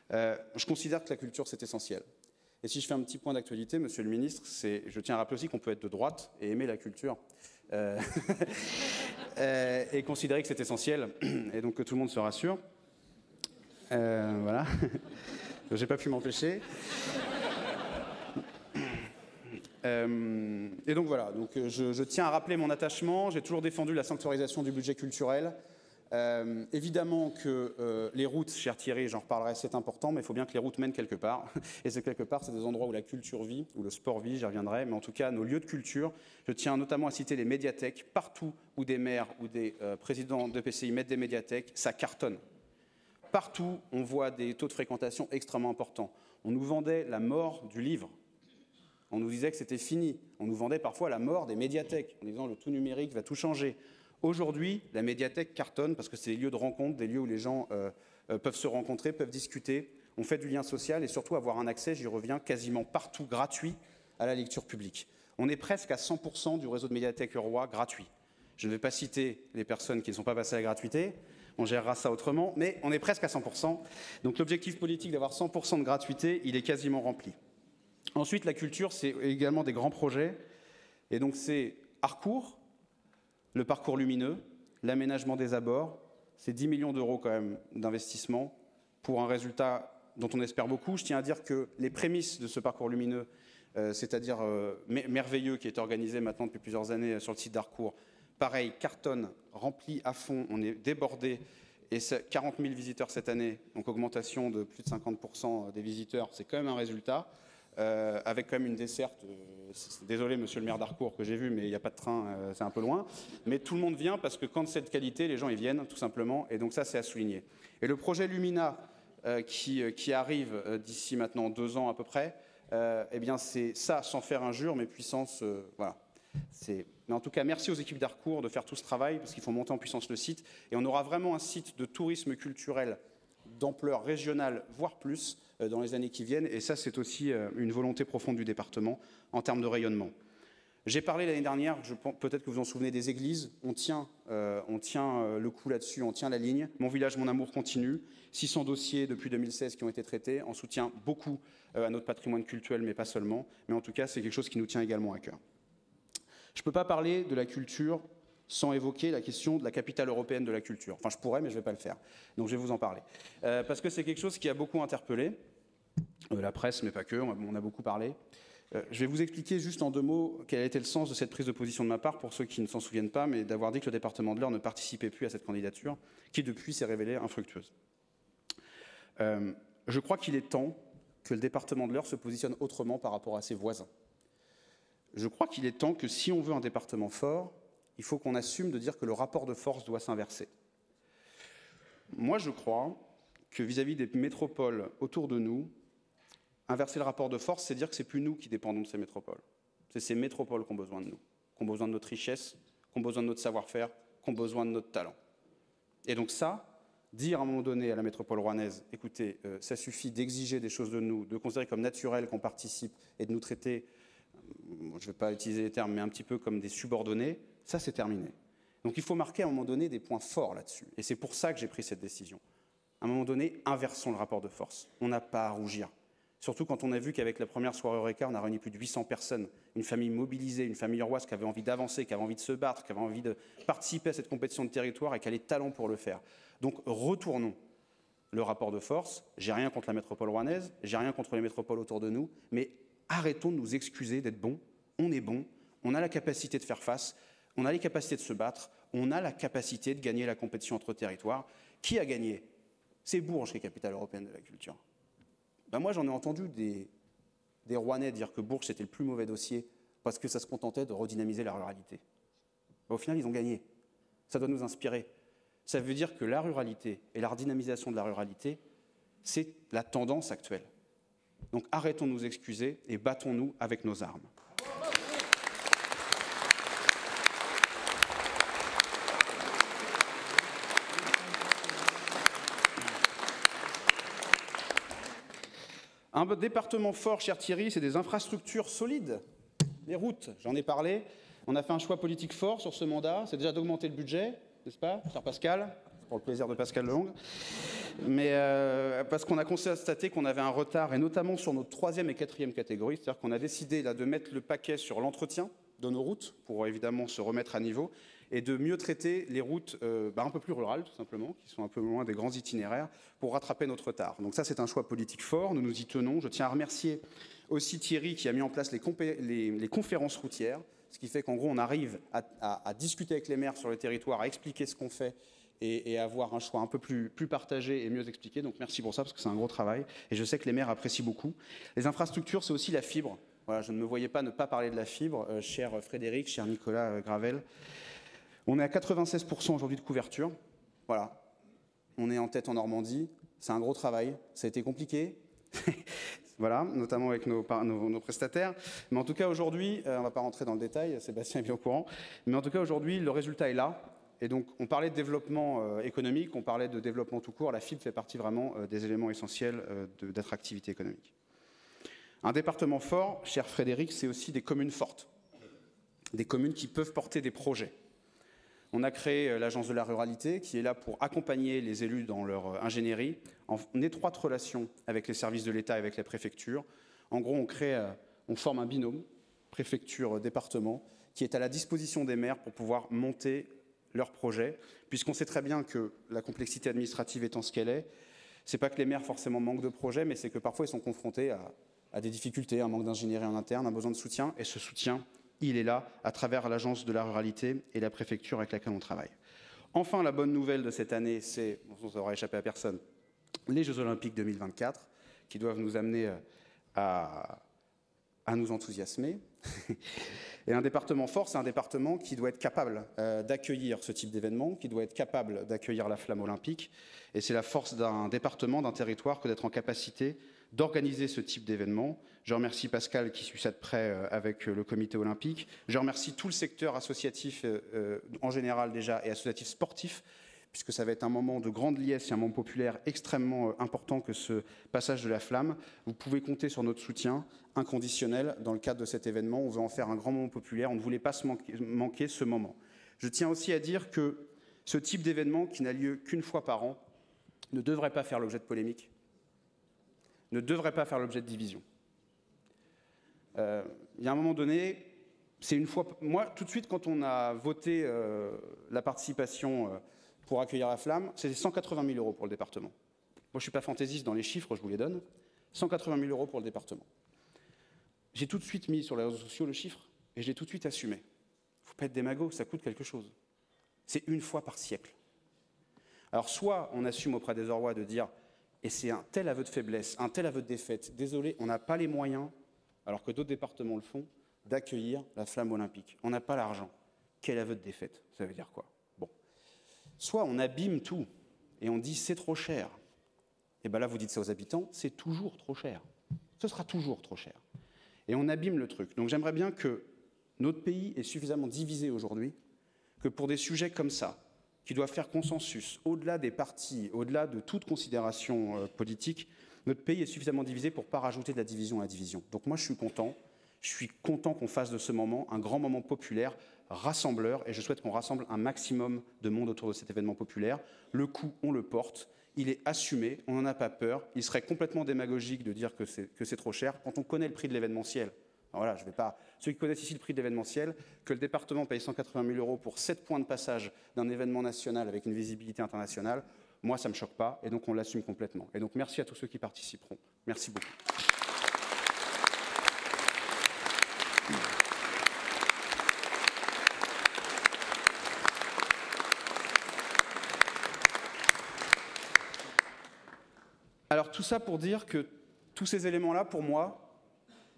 Je considère que la culture, c'est essentiel. Et si je fais un petit point d'actualité, monsieur le ministre, je tiens à rappeler aussi qu'on peut être de droite et aimer la culture et considérer que c'est essentiel et donc que tout le monde se rassure. Voilà. J'ai pas pu m'empêcher. Et donc voilà, donc je tiens à rappeler mon attachement. J'ai toujours défendu la sanctuarisation du budget culturel. Évidemment que les routes, cher Thierry, j'en reparlerai, c'est important, mais il faut bien que les routes mènent quelque part. Et c'est quelque part, c'est des endroits où la culture vit, où le sport vit, j'y reviendrai. Mais en tout cas, nos lieux de culture, je tiens notamment à citer les médiathèques. Partout où des maires ou des présidents d'EPCI mettent des médiathèques, ça cartonne. Partout, on voit des taux de fréquentation extrêmement importants. On nous vendait la mort du livre. On nous disait que c'était fini. On nous vendait parfois la mort des médiathèques, en disant le tout numérique va tout changer. Aujourd'hui, la médiathèque cartonne parce que c'est des lieux de rencontre, des lieux où les gens peuvent se rencontrer, peuvent discuter. On fait du lien social et surtout avoir un accès, j'y reviens, quasiment partout gratuit à la lecture publique. On est presque à 100% du réseau de médiathèques Eurois gratuit. Je ne vais pas citer les personnes qui ne sont pas passées à la gratuité. On gérera ça autrement, mais on est presque à 100%. Donc l'objectif politique d'avoir 100% de gratuité, il est quasiment rempli. Ensuite, la culture, c'est également des grands projets. Et donc, c'est Harcourt, le parcours lumineux, l'aménagement des abords. C'est 10 millions d'euros quand même d'investissement pour un résultat dont on espère beaucoup. Je tiens à dire que les prémices de ce parcours lumineux, c'est-à-dire merveilleux, qui est organisé maintenant depuis plusieurs années sur le site d'Harcourt, pareil, cartonne, rempli à fond, on est débordé. Et 40 000 visiteurs cette année, donc augmentation de plus de 50% des visiteurs, c'est quand même un résultat. Avec quand même une desserte, désolé monsieur le maire d'Harcourt que j'ai vu, mais il n'y a pas de train, c'est un peu loin. Mais tout le monde vient parce que quand c'est de qualité, les gens y viennent tout simplement, et donc ça c'est à souligner. Et le projet Lumina qui arrive d'ici maintenant 2 ans à peu près, eh bien c'est ça, sans faire injure, mais puissance, voilà. Mais en tout cas, merci aux équipes d'Harcourt de faire tout ce travail, parce qu'il faut monter en puissance le site, et on aura vraiment un site de tourisme culturel d'ampleur régionale, voire plus, dans les années qui viennent. Et ça, c'est aussi une volonté profonde du département en termes de rayonnement. J'ai parlé l'année dernière, peut-être que vous en souvenez, des églises. On tient le coup là-dessus, on tient la ligne. Mon village, mon amour continue. 600 dossiers depuis 2016 qui ont été traités. On soutient beaucoup à notre patrimoine culturel, mais pas seulement. Mais en tout cas, c'est quelque chose qui nous tient également à cœur. Je ne peux pas parler de la culture sans évoquer la question de la capitale européenne de la culture. Enfin, je pourrais, mais je ne vais pas le faire. Donc, je vais vous en parler. Parce que c'est quelque chose qui a beaucoup interpellé la presse, mais pas que, on a beaucoup parlé. Je vais vous expliquer juste en 2 mots quel a été le sens de cette prise de position de ma part, pour ceux qui ne s'en souviennent pas, mais d'avoir dit que le département de l'Eure ne participait plus à cette candidature, qui depuis s'est révélée infructueuse. Je crois qu'il est temps que le département de l'Eure se positionne autrement par rapport à ses voisins. Je crois qu'il est temps que si on veut un département fort, il faut qu'on assume de dire que le rapport de force doit s'inverser. Moi, je crois que vis-à-vis des métropoles autour de nous, inverser le rapport de force, c'est dire que ce n'est plus nous qui dépendons de ces métropoles. C'est ces métropoles qui ont besoin de nous, qui ont besoin de notre richesse, qui ont besoin de notre savoir-faire, qui ont besoin de notre talent. Et donc ça, dire à un moment donné à la métropole rouennaise, écoutez, ça suffit d'exiger des choses de nous, de considérer comme naturel qu'on participe et de nous traiter, je ne vais pas utiliser les termes, mais un petit peu comme des subordonnés, ça c'est terminé. Donc il faut marquer à un moment donné des points forts là-dessus. Et c'est pour ça que j'ai pris cette décision. À un moment donné, inversons le rapport de force. On n'a pas à rougir. Surtout quand on a vu qu'avec la première soirée Eureka, on a réuni plus de 800 personnes, une famille mobilisée, une famille euroise qui avait envie d'avancer, qui avait envie de se battre, qui avait envie de participer à cette compétition de territoire et qui a les talents pour le faire. Donc retournons le rapport de force. J'ai rien contre la métropole rouennaise, j'ai rien contre les métropoles autour de nous, mais arrêtons de nous excuser d'être bons. On est bons, on a la capacité de faire face, on a les capacités de se battre, on a la capacité de gagner la compétition entre territoires. Qui a gagné? C'est Bourges qui est capitale européenne de la culture. Ben moi, j'en ai entendu des Rouennais dire que Bourges, c'était le plus mauvais dossier parce que ça se contentait de redynamiser la ruralité. Ben, au final, ils ont gagné. Ça doit nous inspirer. Ça veut dire que la ruralité et la redynamisation de la ruralité, c'est la tendance actuelle. Donc arrêtons de nous excuser et battons-nous avec nos armes. Un département fort, cher Thierry, c'est des infrastructures solides. Les routes, j'en ai parlé. On a fait un choix politique fort sur ce mandat, c'est déjà d'augmenter le budget, n'est-ce pas, cher Pascal, pour le plaisir de Pascal Lehongre. Mais parce qu'on a constaté qu'on avait un retard, et notamment sur nos 3e et 4e catégories, c'est-à-dire qu'on a décidé là, de mettre le paquet sur l'entretien de nos routes, pour évidemment se remettre à niveau, et de mieux traiter les routes un peu plus rurales, tout simplement, qui sont un peu loin des grands itinéraires, pour rattraper notre retard. Donc ça, c'est un choix politique fort, nous nous y tenons. Je tiens à remercier aussi Thierry qui a mis en place les conférences routières, ce qui fait qu'en gros, on arrive à discuter avec les maires sur le territoire, à expliquer ce qu'on fait et avoir un choix un peu plus partagé et mieux expliqué. Donc merci pour ça, parce que c'est un gros travail. Et je sais que les maires apprécient beaucoup. Les infrastructures, c'est aussi la fibre. Voilà, je ne me voyais pas ne pas parler de la fibre, cher Frédéric, cher Nicolas Gravel. On est à 96% aujourd'hui de couverture. Voilà. On est en tête en Normandie. C'est un gros travail. Ça a été compliqué. Voilà, notamment avec nos prestataires. Mais en tout cas, aujourd'hui, on ne va pas rentrer dans le détail, Sébastien est bien au courant. Mais en tout cas, aujourd'hui, le résultat est là. Et donc, on parlait de développement économique, on parlait de développement tout court. La fibre fait partie vraiment des éléments essentiels d'attractivité économique. Un département fort, cher Frédéric, c'est aussi des communes fortes. Des communes qui peuvent porter des projets. On a créé l'Agence de la ruralité qui est là pour accompagner les élus dans leur ingénierie en étroite relation avec les services de l'État et avec les préfectures. En gros, on forme un binôme, préfecture-département, qui est à la disposition des maires pour pouvoir monter leurs projets, puisqu'on sait très bien que la complexité administrative étant ce qu'elle est, c'est pas que les maires forcément manquent de projets, mais c'est que parfois ils sont confrontés à des difficultés, un manque d'ingénierie en interne, un besoin de soutien, et ce soutien, il est là à travers l'Agence de la ruralité et la préfecture avec laquelle on travaille. Enfin, la bonne nouvelle de cette année, c'est, ça aura échappé à personne, les Jeux Olympiques 2024, qui doivent nous amener à nous enthousiasmer. Et un département fort, c'est un département qui doit être capable d'accueillir ce type d'événement, qui doit être capable d'accueillir la flamme olympique. Et c'est la force d'un département, d'un territoire, que d'être en capacité d'organiser ce type d'événement. Je remercie Pascal qui suit ça de près avec le comité olympique. Je remercie tout le secteur associatif en général déjà et associatif sportif, puisque ça va être un moment de grande liesse et un moment populaire extrêmement important que ce passage de la flamme. Vous pouvez compter sur notre soutien inconditionnel dans le cadre de cet événement. On veut en faire un grand moment populaire. On ne voulait pas manquer ce moment. Je tiens aussi à dire que ce type d'événement, qui n'a lieu qu'une fois par an, ne devrait pas faire l'objet de polémiques, ne devrait pas faire l'objet de division. Il y a un moment donné, c'est une fois... Moi, tout de suite, quand on a voté la participation pour accueillir la flamme, c'était 180 000 € pour le département. Moi, je ne suis pas fantaisiste dans les chiffres, je vous les donne. 180 000 € pour le département. J'ai tout de suite mis sur les réseaux sociaux le chiffre et je l'ai tout de suite assumé. Il ne faut pas être démago, ça coûte quelque chose. C'est une fois par siècle. Alors, soit on assume auprès des Orrois de dire, et c'est un tel aveu de faiblesse, un tel aveu de défaite, désolé, on n'a pas les moyens, alors que d'autres départements le font, d'accueillir la flamme olympique. On n'a pas l'argent. Quel aveu de défaite? Ça veut dire quoi? Bon. Soit on abîme tout et on dit c'est trop cher. Et bien là, vous dites ça aux habitants, c'est toujours trop cher. Ce sera toujours trop cher. Et on abîme le truc. Donc j'aimerais bien que notre pays est suffisamment divisé aujourd'hui que pour des sujets comme ça, qui doivent faire consensus, au-delà des partis, au-delà de toute considération politique, notre pays est suffisamment divisé pour ne pas rajouter de la division à la division. Donc moi, je suis content qu'on fasse de ce moment un grand moment populaire, rassembleur, et je souhaite qu'on rassemble un maximum de monde autour de cet événement populaire. Le coup, on le porte, il est assumé, on n'en a pas peur. Il serait complètement démagogique de dire que c'est trop cher. Quand on connaît le prix de l'événementiel, voilà, je vais pas... Ceux qui connaissent ici le prix de l'événementiel, que le département paye 180 000 € pour 7 points de passage d'un événement national avec une visibilité internationale, moi, ça ne me choque pas, et donc on l'assume complètement. Et donc merci à tous ceux qui participeront. Merci beaucoup. Alors tout ça pour dire que tous ces éléments-là, pour moi,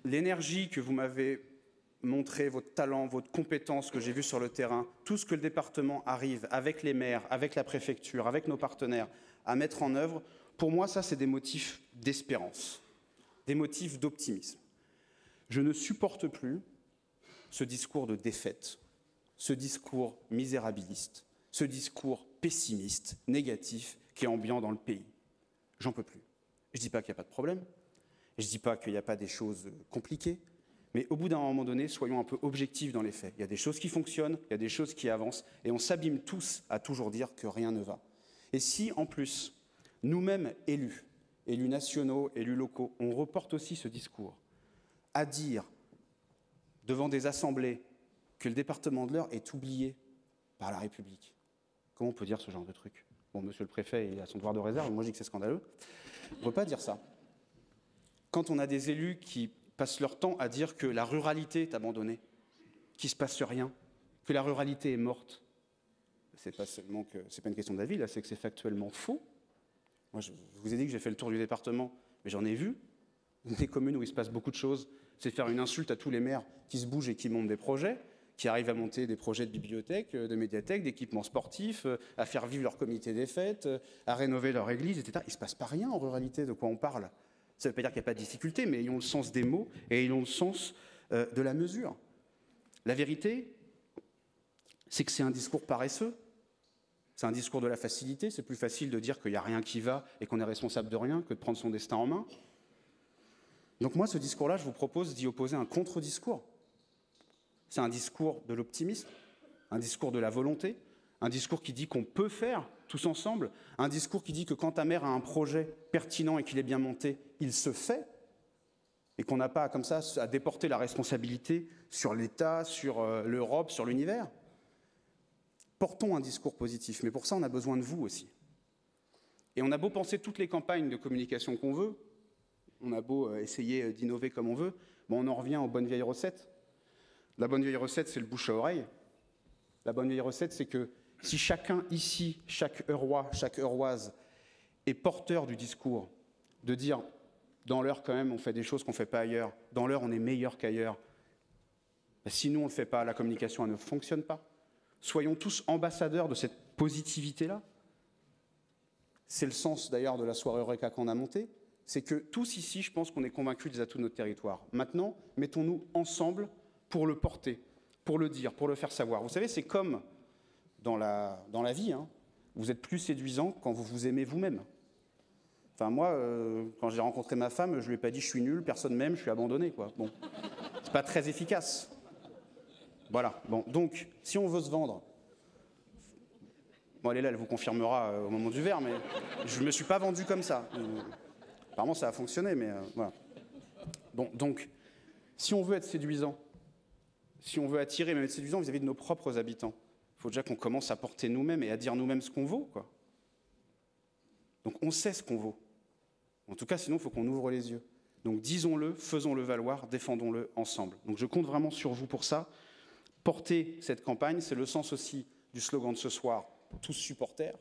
l'énergie que vous m'avez montrée, votre talent, votre compétence que j'ai vue sur le terrain, tout ce que le département arrive, avec les maires, avec la préfecture, avec nos partenaires, à mettre en œuvre, pour moi, ça, c'est des motifs d'espérance, des motifs d'optimisme. Je ne supporte plus ce discours de défaite, ce discours misérabiliste, ce discours pessimiste, négatif, qui est ambiant dans le pays. J'en peux plus. Je ne dis pas qu'il n'y a pas de problème. Je ne dis pas qu'il n'y a pas des choses compliquées, mais au bout d'un moment donné, soyons un peu objectifs dans les faits. Il y a des choses qui fonctionnent, il y a des choses qui avancent, et on s'abîme tous à toujours dire que rien ne va. Et si, en plus, nous-mêmes élus nationaux, élus locaux, on reporte aussi ce discours à dire devant des assemblées que le département de l'Eure est oublié par la République. Comment on peut dire ce genre de truc? Bon, monsieur le préfet, il a son devoir de réserve, moi je dis que c'est scandaleux. On ne peut pas dire ça. Quand on a des élus qui passent leur temps à dire que la ruralité est abandonnée, qu'il ne se passe rien, que la ruralité est morte, c'est pas seulement que c'est pas une question d'avis, là, c'est que c'est factuellement faux. Moi, je vous ai dit que j'ai fait le tour du département, mais j'en ai vu des communes où il se passe beaucoup de choses. C'est faire une insulte à tous les maires qui se bougent et qui montent des projets, qui arrivent à monter des projets de bibliothèques, de médiathèques, d'équipements sportifs, à faire vivre leur comité des fêtes, à rénover leur église, etc. Il ne se passe pas rien en ruralité, de quoi on parle. Ça ne veut pas dire qu'il n'y a pas de difficulté, mais ils ont le sens des mots et ils ont le sens de la mesure. La vérité, c'est que c'est un discours paresseux. C'est un discours de la facilité. C'est plus facile de dire qu'il n'y a rien qui va et qu'on est responsable de rien que de prendre son destin en main. Donc moi, ce discours-là, je vous propose d'y opposer un contre-discours. C'est un discours de l'optimisme, un discours de la volonté, un discours qui dit qu'on peut faire tous ensemble, un discours qui dit que quand ta mère a un projet pertinent et qu'il est bien monté, il se fait, et qu'on n'a pas comme ça à déporter la responsabilité sur l'État, sur l'Europe, sur l'univers. Portons un discours positif, mais pour ça, on a besoin de vous aussi. Et on a beau penser toutes les campagnes de communication qu'on veut, on a beau essayer d'innover comme on veut, bon, on en revient aux bonnes vieilles recettes. La bonne vieille recette, c'est le bouche à oreille. La bonne vieille recette, c'est que si chacun ici, chaque Eurrois, chaque Euroise est porteur du discours, de dire, dans l'Eure quand même, on fait des choses qu'on ne fait pas ailleurs, dans l'Eure, on est meilleur qu'ailleurs, si nous, on ne le fait pas, la communication, elle ne fonctionne pas. Soyons tous ambassadeurs de cette positivité-là. C'est le sens d'ailleurs de la soirée Eureka qu'on a montée. C'est que tous ici, je pense qu'on est convaincus des atouts de notre territoire. Maintenant, mettons-nous ensemble pour le porter, pour le dire, pour le faire savoir. Vous savez, c'est comme dans la vie, hein. Vous êtes plus séduisant quand vous vous aimez vous-même. Enfin, moi, quand j'ai rencontré ma femme, je ne lui ai pas dit « je suis nul, personne m'aime, je suis abandonné ». Bon, c'est pas très efficace. Voilà. Bon, donc, si on veut se vendre, bon, elle est là, elle vous confirmera au moment du verre, mais je ne me suis pas vendu comme ça. Apparemment, ça a fonctionné, mais voilà. Bon, donc, si on veut être séduisant, si on veut attirer, même être séduisant vis-à-vis de nos propres habitants, il faut déjà qu'on commence à porter nous-mêmes et à dire nous-mêmes ce qu'on vaut, quoi. Donc, on sait ce qu'on vaut. En tout cas, sinon, il faut qu'on ouvre les yeux. Donc, disons-le, faisons-le valoir, défendons-le ensemble. Donc, je compte vraiment sur vous pour ça. Porter cette campagne, c'est le sens aussi du slogan de ce soir, tous supporters.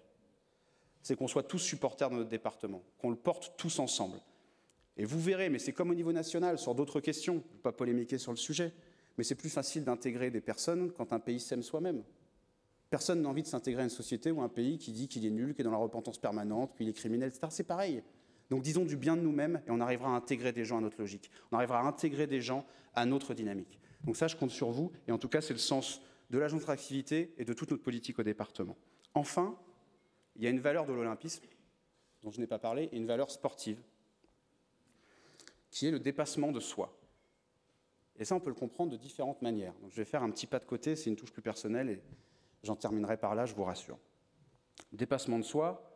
C'est qu'on soit tous supporters dans notre département, qu'on le porte tous ensemble. Et vous verrez, mais c'est comme au niveau national, sur d'autres questions, je ne vais pas polémiquer sur le sujet, mais c'est plus facile d'intégrer des personnes quand un pays s'aime soi-même. Personne n'a envie de s'intégrer à une société ou un pays qui dit qu'il est nul, qui est dans la repentance permanente, qu'il est criminel, etc. C'est pareil. Donc disons du bien de nous-mêmes et on arrivera à intégrer des gens à notre logique. On arrivera à intégrer des gens à notre dynamique. Donc ça, je compte sur vous. Et en tout cas, c'est le sens de l'agence d'attractivité et de toute notre politique au département. Enfin, il y a une valeur de l'olympisme, dont je n'ai pas parlé, et une valeur sportive, qui est le dépassement de soi. Et ça, on peut le comprendre de différentes manières. Donc, je vais faire un petit pas de côté, c'est une touche plus personnelle, et j'en terminerai par là, je vous rassure. Le dépassement de soi,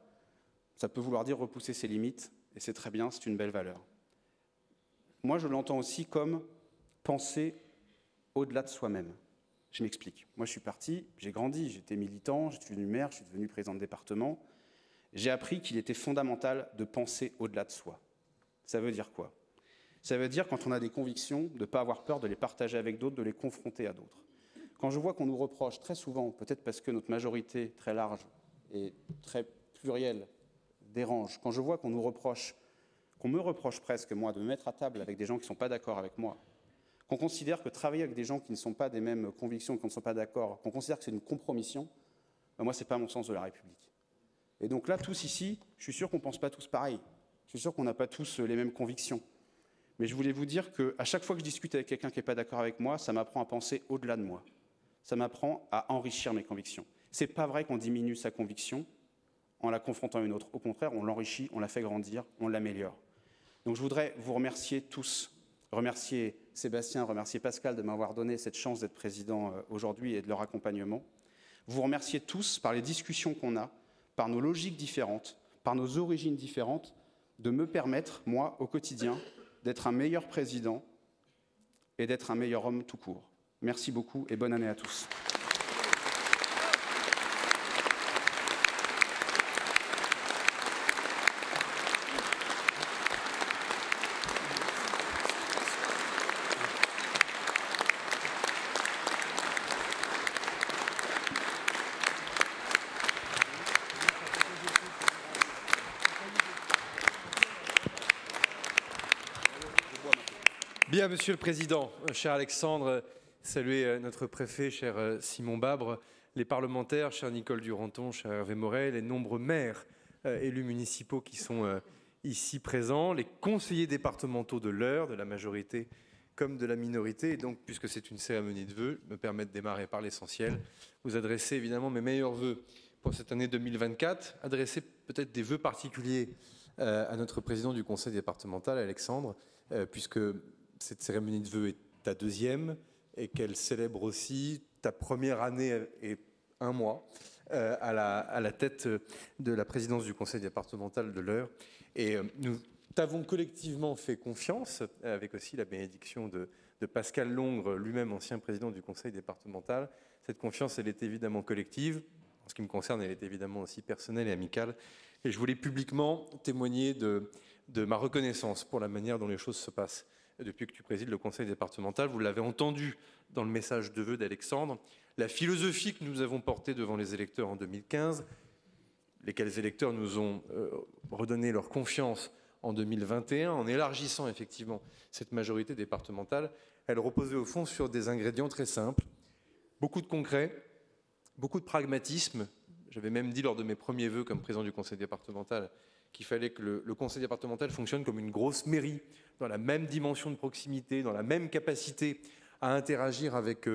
ça peut vouloir dire repousser ses limites, et c'est très bien, c'est une belle valeur. Moi, je l'entends aussi comme penser au-delà de soi-même. Je m'explique. Moi, je suis parti, j'ai grandi, j'étais militant, je suis devenu maire, je suis devenu président de département. J'ai appris qu'il était fondamental de penser au-delà de soi. Ça veut dire quoi ? Ça veut dire, quand on a des convictions, de ne pas avoir peur de les partager avec d'autres, de les confronter à d'autres. Quand je vois qu'on nous reproche très souvent, peut-être parce que notre majorité très large et très plurielle dérange, quand je vois qu'on nous reproche, qu'on me reproche presque, moi, de me mettre à table avec des gens qui ne sont pas d'accord avec moi, qu'on considère que travailler avec des gens qui ne sont pas des mêmes convictions, qui ne sont pas d'accord, qu'on considère que c'est une compromission, ben moi, ce n'est pas mon sens de la République. Et donc là, tous ici, je suis sûr qu'on ne pense pas tous pareil. Je suis sûr qu'on n'a pas tous les mêmes convictions. Mais je voulais vous dire qu'à chaque fois que je discute avec quelqu'un qui n'est pas d'accord avec moi, ça m'apprend à penser au-delà de moi. Ça m'apprend à enrichir mes convictions. Ce n'est pas vrai qu'on diminue sa conviction en la confrontant à une autre. Au contraire, on l'enrichit, on la fait grandir, on l'améliore. Donc je voudrais vous remercier tous, remercier Sébastien, remercier Pascal de m'avoir donné cette chance d'être président aujourd'hui et de leur accompagnement. Vous remercier tous par les discussions qu'on a, par nos logiques différentes, par nos origines différentes, de me permettre, moi, au quotidien, d'être un meilleur président et d'être un meilleur homme tout court. Merci beaucoup et bonne année à tous. Bien, Monsieur le Président, cher Alexandre, saluez notre préfet, cher Simon Babre, les parlementaires, cher Nicole Duranton, cher Hervé Morel, les nombreux maires élus municipaux qui sont ici présents, les conseillers départementaux de l'Eure, de la majorité comme de la minorité. Et donc, puisque c'est une cérémonie de vœux, me permettre de démarrer par l'essentiel, vous adresser évidemment mes meilleurs vœux pour cette année 2024, adresser peut-être des vœux particuliers à notre président du conseil départemental, Alexandre, puisque cette cérémonie de vœux est ta deuxième et qu'elle célèbre aussi ta première année et un mois à la tête de la présidence du conseil départemental de l'Eure. Et nous t'avons collectivement fait confiance, avec aussi la bénédiction de Pascal Longre, lui-même ancien président du conseil départemental. Cette confiance, elle est évidemment collective. En ce qui me concerne, elle est évidemment aussi personnelle et amicale. Et je voulais publiquement témoigner de ma reconnaissance pour la manière dont les choses se passent depuis que tu présides le conseil départemental. Vous l'avez entendu dans le message de vœux d'Alexandre, la philosophie que nous avons portée devant les électeurs en 2015, lesquels électeurs nous ont redonné leur confiance en 2021, en élargissant effectivement cette majorité départementale, elle reposait au fond sur des ingrédients très simples, beaucoup de concret, beaucoup de pragmatisme. J'avais même dit lors de mes premiers vœux comme président du conseil départemental qu'il fallait que le conseil départemental fonctionne comme une grosse mairie, dans la même dimension de proximité, dans la même capacité à interagir avec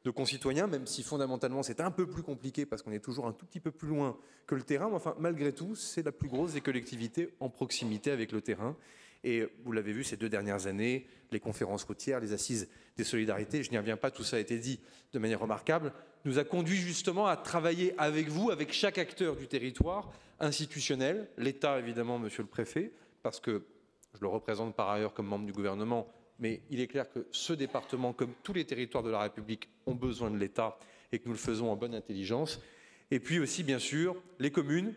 nos concitoyens, même si fondamentalement c'est un peu plus compliqué parce qu'on est toujours un tout petit peu plus loin que le terrain. Mais enfin, malgré tout, c'est la plus grosse des collectivités en proximité avec le terrain. Et vous l'avez vu ces 2 dernières années, les conférences routières, les assises des solidarités, je n'y reviens pas, tout ça a été dit de manière remarquable, nous a conduit justement à travailler avec vous, avec chaque acteur du territoire institutionnel, l'État évidemment, monsieur le préfet, parce que je le représente par ailleurs comme membre du gouvernement, mais il est clair que ce département, comme tous les territoires de la République, ont besoin de l'État et que nous le faisons en bonne intelligence. Et puis aussi, bien sûr, les communes,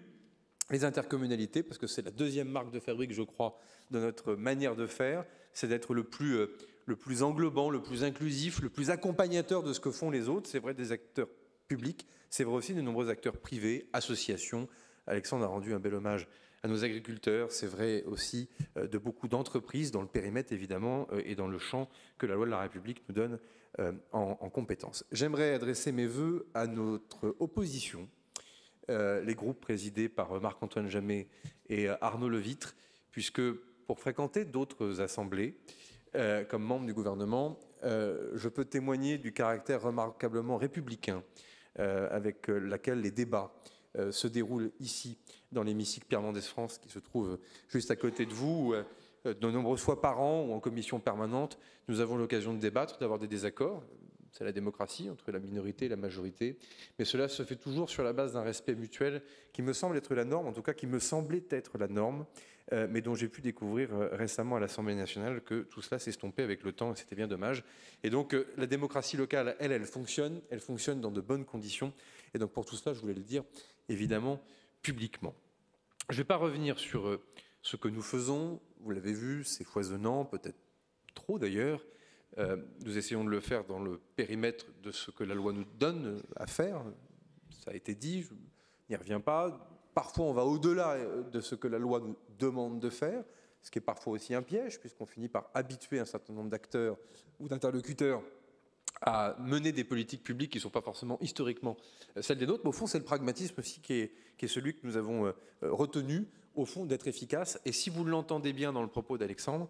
les intercommunalités, parce que c'est la deuxième marque de fabrique, je crois, de notre manière de faire, c'est d'être le plus englobant, le plus inclusif, le plus accompagnateur de ce que font les autres. C'est vrai des acteurs publics, c'est vrai aussi de nombreux acteurs privés, associations. Alexandre a rendu un bel hommage à nos agriculteurs, c'est vrai aussi de beaucoup d'entreprises dans le périmètre évidemment et dans le champ que la loi de la République nous donne en compétences. J'aimerais adresser mes vœux à notre opposition, les groupes présidés par Marc-Antoine Jamet et Arnaud Levitre, puisque pour fréquenter d'autres assemblées, comme membre du gouvernement, je peux témoigner du caractère remarquablement républicain avec laquelle les débats se déroulent ici, dans l'hémicycle Pierre Mendès France, qui se trouve juste à côté de vous, de nombreuses fois par an ou en commission permanente, nous avons l'occasion de débattre, d'avoir des désaccords. C'est la démocratie entre la minorité et la majorité, mais cela se fait toujours sur la base d'un respect mutuel qui me semble être la norme, en tout cas qui me semblait être la norme, mais dont j'ai pu découvrir récemment à l'Assemblée nationale que tout cela s'est estompé avec le temps et c'était bien dommage. Et donc la démocratie locale, elle fonctionne dans de bonnes conditions. Et donc pour tout cela, je voulais le dire évidemment publiquement. Je ne vais pas revenir sur ce que nous faisons, vous l'avez vu, c'est foisonnant, peut-être trop d'ailleurs. Nous essayons de le faire dans le périmètre de ce que la loi nous donne à faire. Ça a été dit, je n'y reviens pas. Parfois, on va au-delà de ce que la loi nous demande de faire, ce qui est parfois aussi un piège, puisqu'on finit par habituer un certain nombre d'acteurs ou d'interlocuteurs à mener des politiques publiques qui ne sont pas forcément historiquement celles des nôtres. Mais au fond, c'est le pragmatisme aussi qui est celui que nous avons retenu, au fond, d'être efficace. Et si vous l'entendez bien dans le propos d'Alexandre,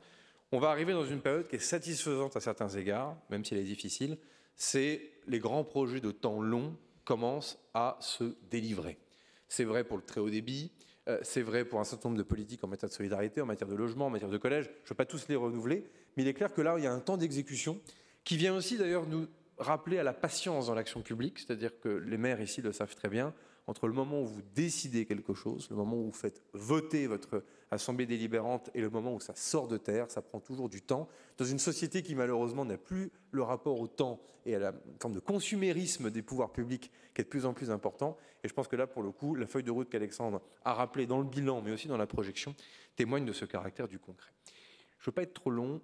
on va arriver dans une période qui est satisfaisante à certains égards, même si elle est difficile, c'est les grands projets de temps long commencent à se délivrer. C'est vrai pour le très haut débit, C'est vrai pour un certain nombre de politiques en matière de solidarité, en matière de logement, en matière de collège. Je ne vais pas tous les renouveler, mais il est clair que là, il y a un temps d'exécution qui vient aussi d'ailleurs nous rappeler à la patience dans l'action publique, c'est-à-dire que les maires ici le savent très bien, entre le moment où vous décidez quelque chose, le moment où vous faites voter votre assemblée délibérante et le moment où ça sort de terre, ça prend toujours du temps. Dans une société qui malheureusement n'a plus le rapport au temps et à la forme de consumérisme des pouvoirs publics qui est de plus en plus important. Et je pense que là, pour le coup, la feuille de route qu'Alexandre a rappelée dans le bilan, mais aussi dans la projection, témoigne de ce caractère du concret. Je ne veux pas être trop long,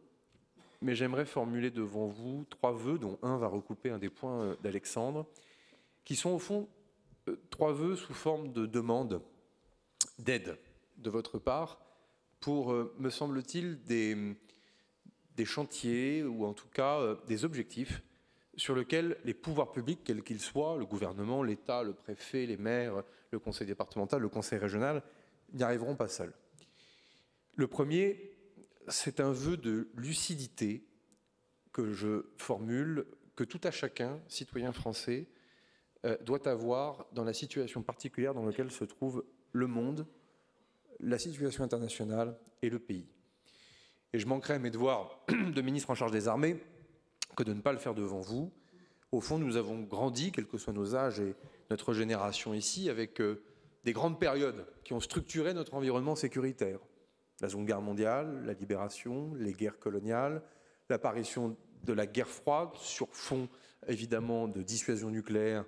mais j'aimerais formuler devant vous 3 vœux, dont un va recouper un des points d'Alexandre, qui sont au fond 3 vœux sous forme de demande d'aide de votre part pour, me semble-t-il, des chantiers ou en tout cas des objectifs sur lesquels les pouvoirs publics, quels qu'ils soient, le gouvernement, l'État, le préfet, les maires, le conseil départemental, le conseil régional, n'y arriveront pas seuls. Le premier, c'est un vœu de lucidité que je formule, que tout à chacun, citoyen français, doit avoir dans la situation particulière dans laquelle se trouve le monde, la situation internationale et le pays. Et je manquerai à mes devoirs de ministre en charge des armées que de ne pas le faire devant vous. Au fond, nous avons grandi, quels que soient nos âges et notre génération ici, avec des grandes périodes qui ont structuré notre environnement sécuritaire. La Seconde Guerre mondiale, la libération, les guerres coloniales, l'apparition de la guerre froide sur fond évidemment de dissuasion nucléaire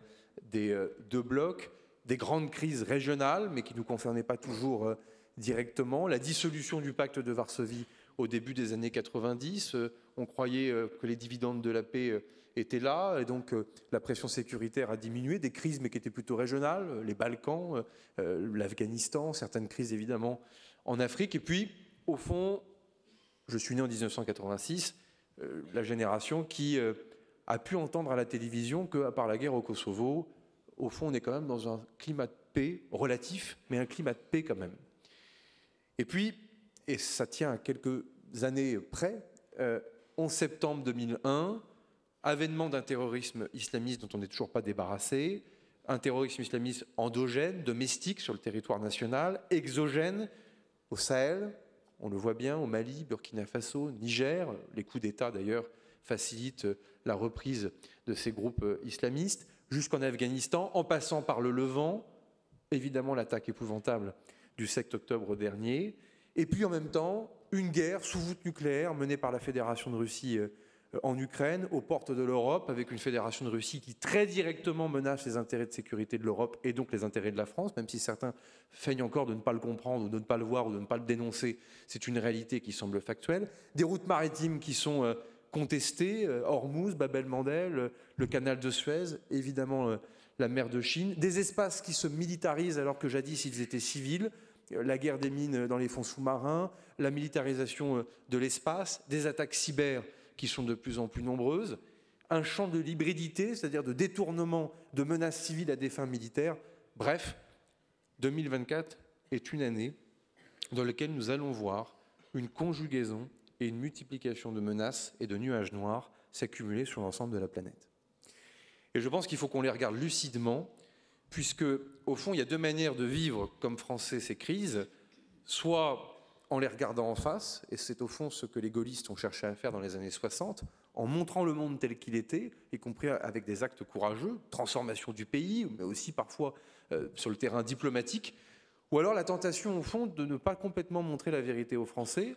des 2 blocs, des grandes crises régionales mais qui ne nous concernaient pas toujours directement, la dissolution du pacte de Varsovie au début des années 90, on croyait que les dividendes de la paix étaient là et donc la pression sécuritaire a diminué, des crises mais qui étaient plutôt régionales, les Balkans, l'Afghanistan, certaines crises évidemment en Afrique. Et puis, au fond, je suis né en 1986, la génération qui a pu entendre à la télévision qu'à part la guerre au Kosovo, au fond, on est quand même dans un climat de paix relatif, mais un climat de paix quand même. Et puis, et ça tient à quelques années près, 11 septembre 2001, avènement d'un terrorisme islamiste dont on n'est toujours pas débarrassé, un terrorisme islamiste endogène, domestique sur le territoire national, exogène, au Sahel, on le voit bien, au Mali, Burkina Faso, Niger, les coups d'État d'ailleurs facilitent la reprise de ces groupes islamistes, jusqu'en Afghanistan, en passant par le Levant, évidemment l'attaque épouvantable du 7 octobre dernier, et puis en même temps, une guerre sous voûte nucléaire menée par la Fédération de Russie en Ukraine, aux portes de l'Europe, avec une Fédération de Russie qui très directement menace les intérêts de sécurité de l'Europe et donc les intérêts de la France, même si certains feignent encore de ne pas le comprendre ou de ne pas le voir ou de ne pas le dénoncer, c'est une réalité qui semble factuelle. Des routes maritimes qui sont contestées, Hormuz, Bab el-Mandeb, le canal de Suez, évidemment la mer de Chine, des espaces qui se militarisent alors que jadis ils étaient civils, la guerre des mines dans les fonds sous-marins, la militarisation de l'espace, des attaques cyber qui sont de plus en plus nombreuses, un champ de l'hybridité, c'est-à-dire de détournement de menaces civiles à des fins militaires. Bref, 2024 est une année dans laquelle nous allons voir une conjugaison et une multiplication de menaces et de nuages noirs s'accumuler sur l'ensemble de la planète. Et je pense qu'il faut qu'on les regarde lucidement, puisque, au fond, il y a 2 manières de vivre comme Français ces crises, soit en les regardant en face, et c'est au fond ce que les gaullistes ont cherché à faire dans les années 60, en montrant le monde tel qu'il était, y compris avec des actes courageux, transformation du pays, mais aussi parfois sur le terrain diplomatique, ou alors la tentation, au fond, de ne pas complètement montrer la vérité aux Français,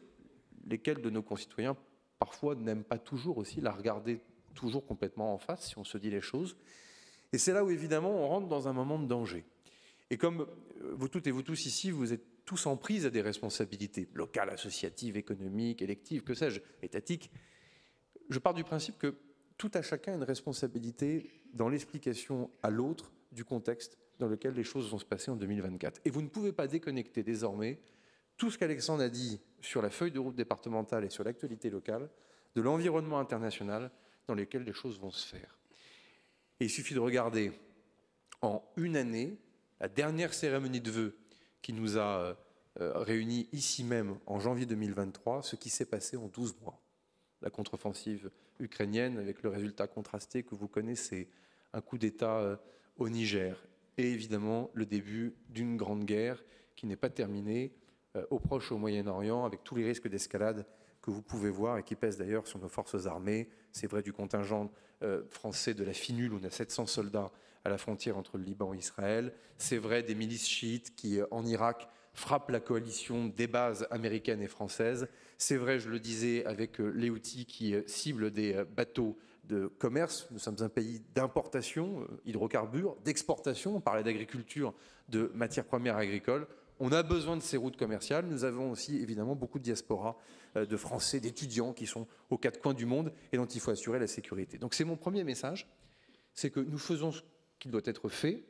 lesquels de nos concitoyens, parfois, n'aiment pas toujours aussi la regarder toujours complètement en face, si on se dit les choses. Et c'est là où, évidemment, on rentre dans un moment de danger. Et comme vous toutes et vous tous ici, vous êtes tous en prise à des responsabilités locales, associatives, économiques, électives, que sais-je, étatiques, je pars du principe que tout à chacun a une responsabilité dans l'explication à l'autre du contexte dans lequel les choses vont se passer en 2024. Et vous ne pouvez pas déconnecter désormais tout ce qu'Alexandre a dit sur la feuille de route départementale et sur l'actualité locale de l'environnement international dans lequel les choses vont se faire. Et il suffit de regarder en une année la dernière cérémonie de vœux qui nous a réunis ici même en janvier 2023, ce qui s'est passé en 12 mois. La contre-offensive ukrainienne avec le résultat contrasté que vous connaissez, un coup d'État au Niger et évidemment le début d'une grande guerre qui n'est pas terminée au Proche et au Moyen-Orient, avec tous les risques d'escalade que vous pouvez voir et qui pèsent d'ailleurs sur nos forces armées. C'est vrai du contingent français de la FINUL, où on a 700 soldats à la frontière entre le Liban et Israël. C'est vrai des milices chiites qui, en Irak, frappent la coalition des bases américaines et françaises. C'est vrai, je le disais, avec les Houthis qui ciblent des bateaux de commerce. Nous sommes un pays d'importation, hydrocarbures, d'exportation. On parlait d'agriculture, de matières premières agricoles. On a besoin de ces routes commerciales. Nous avons aussi évidemment beaucoup de diaspora de Français, d'étudiants qui sont aux quatre coins du monde et dont il faut assurer la sécurité. Donc c'est mon premier message, c'est que nous faisons ce qui doit être fait.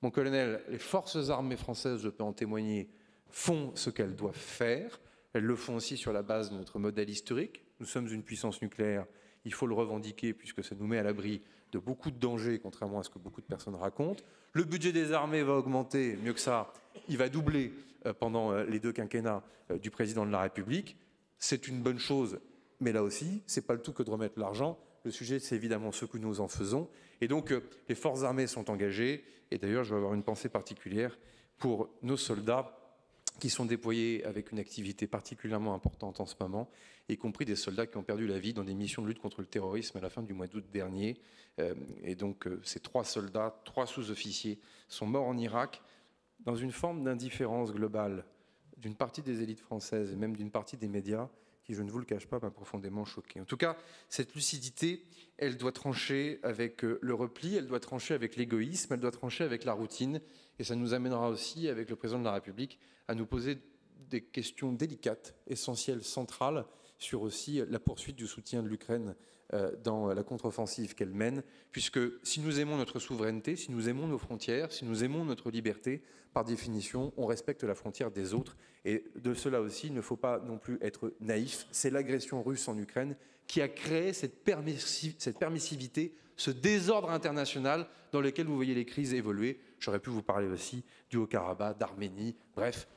Mon colonel, les forces armées françaises, je peux en témoigner, font ce qu'elles doivent faire. Elles le font aussi sur la base de notre modèle historique. Nous sommes une puissance nucléaire, il faut le revendiquer puisque ça nous met à l'abri de beaucoup de dangers, contrairement à ce que beaucoup de personnes racontent. Le budget des armées va augmenter, mieux que ça, il va doubler pendant les 2 quinquennats du président de la République. C'est une bonne chose, mais là aussi, ce n'est pas le tout que de remettre l'argent. Le sujet, c'est évidemment ce que nous en faisons. Et donc, les forces armées sont engagées. Et d'ailleurs, je vais avoir une pensée particulière pour nos soldats qui sont déployés avec une activité particulièrement importante en ce moment, y compris des soldats qui ont perdu la vie dans des missions de lutte contre le terrorisme à la fin du mois d'août dernier. Et donc, ces 3 soldats, 3 sous-officiers, sont morts en Irak dans une forme d'indifférence globale d'une partie des élites françaises et même d'une partie des médias qui, je ne vous le cache pas, m'a profondément choqué. En tout cas, cette lucidité, elle doit trancher avec le repli, elle doit trancher avec l'égoïsme, elle doit trancher avec la routine. Et ça nous amènera aussi, avec le président de la République, à nous poser des questions délicates, essentielles, centrales, sur aussi la poursuite du soutien de l'Ukraine dans la contre-offensive qu'elle mène, puisque si nous aimons notre souveraineté, si nous aimons nos frontières, si nous aimons notre liberté, par définition, on respecte la frontière des autres. Et de cela aussi, il ne faut pas non plus être naïf. C'est l'agression russe en Ukraine qui a créé cette permissivité, ce désordre international dans lequel vous voyez les crises évoluer. J'aurais pu vous parler aussi du Haut-Karabakh, d'Arménie, bref,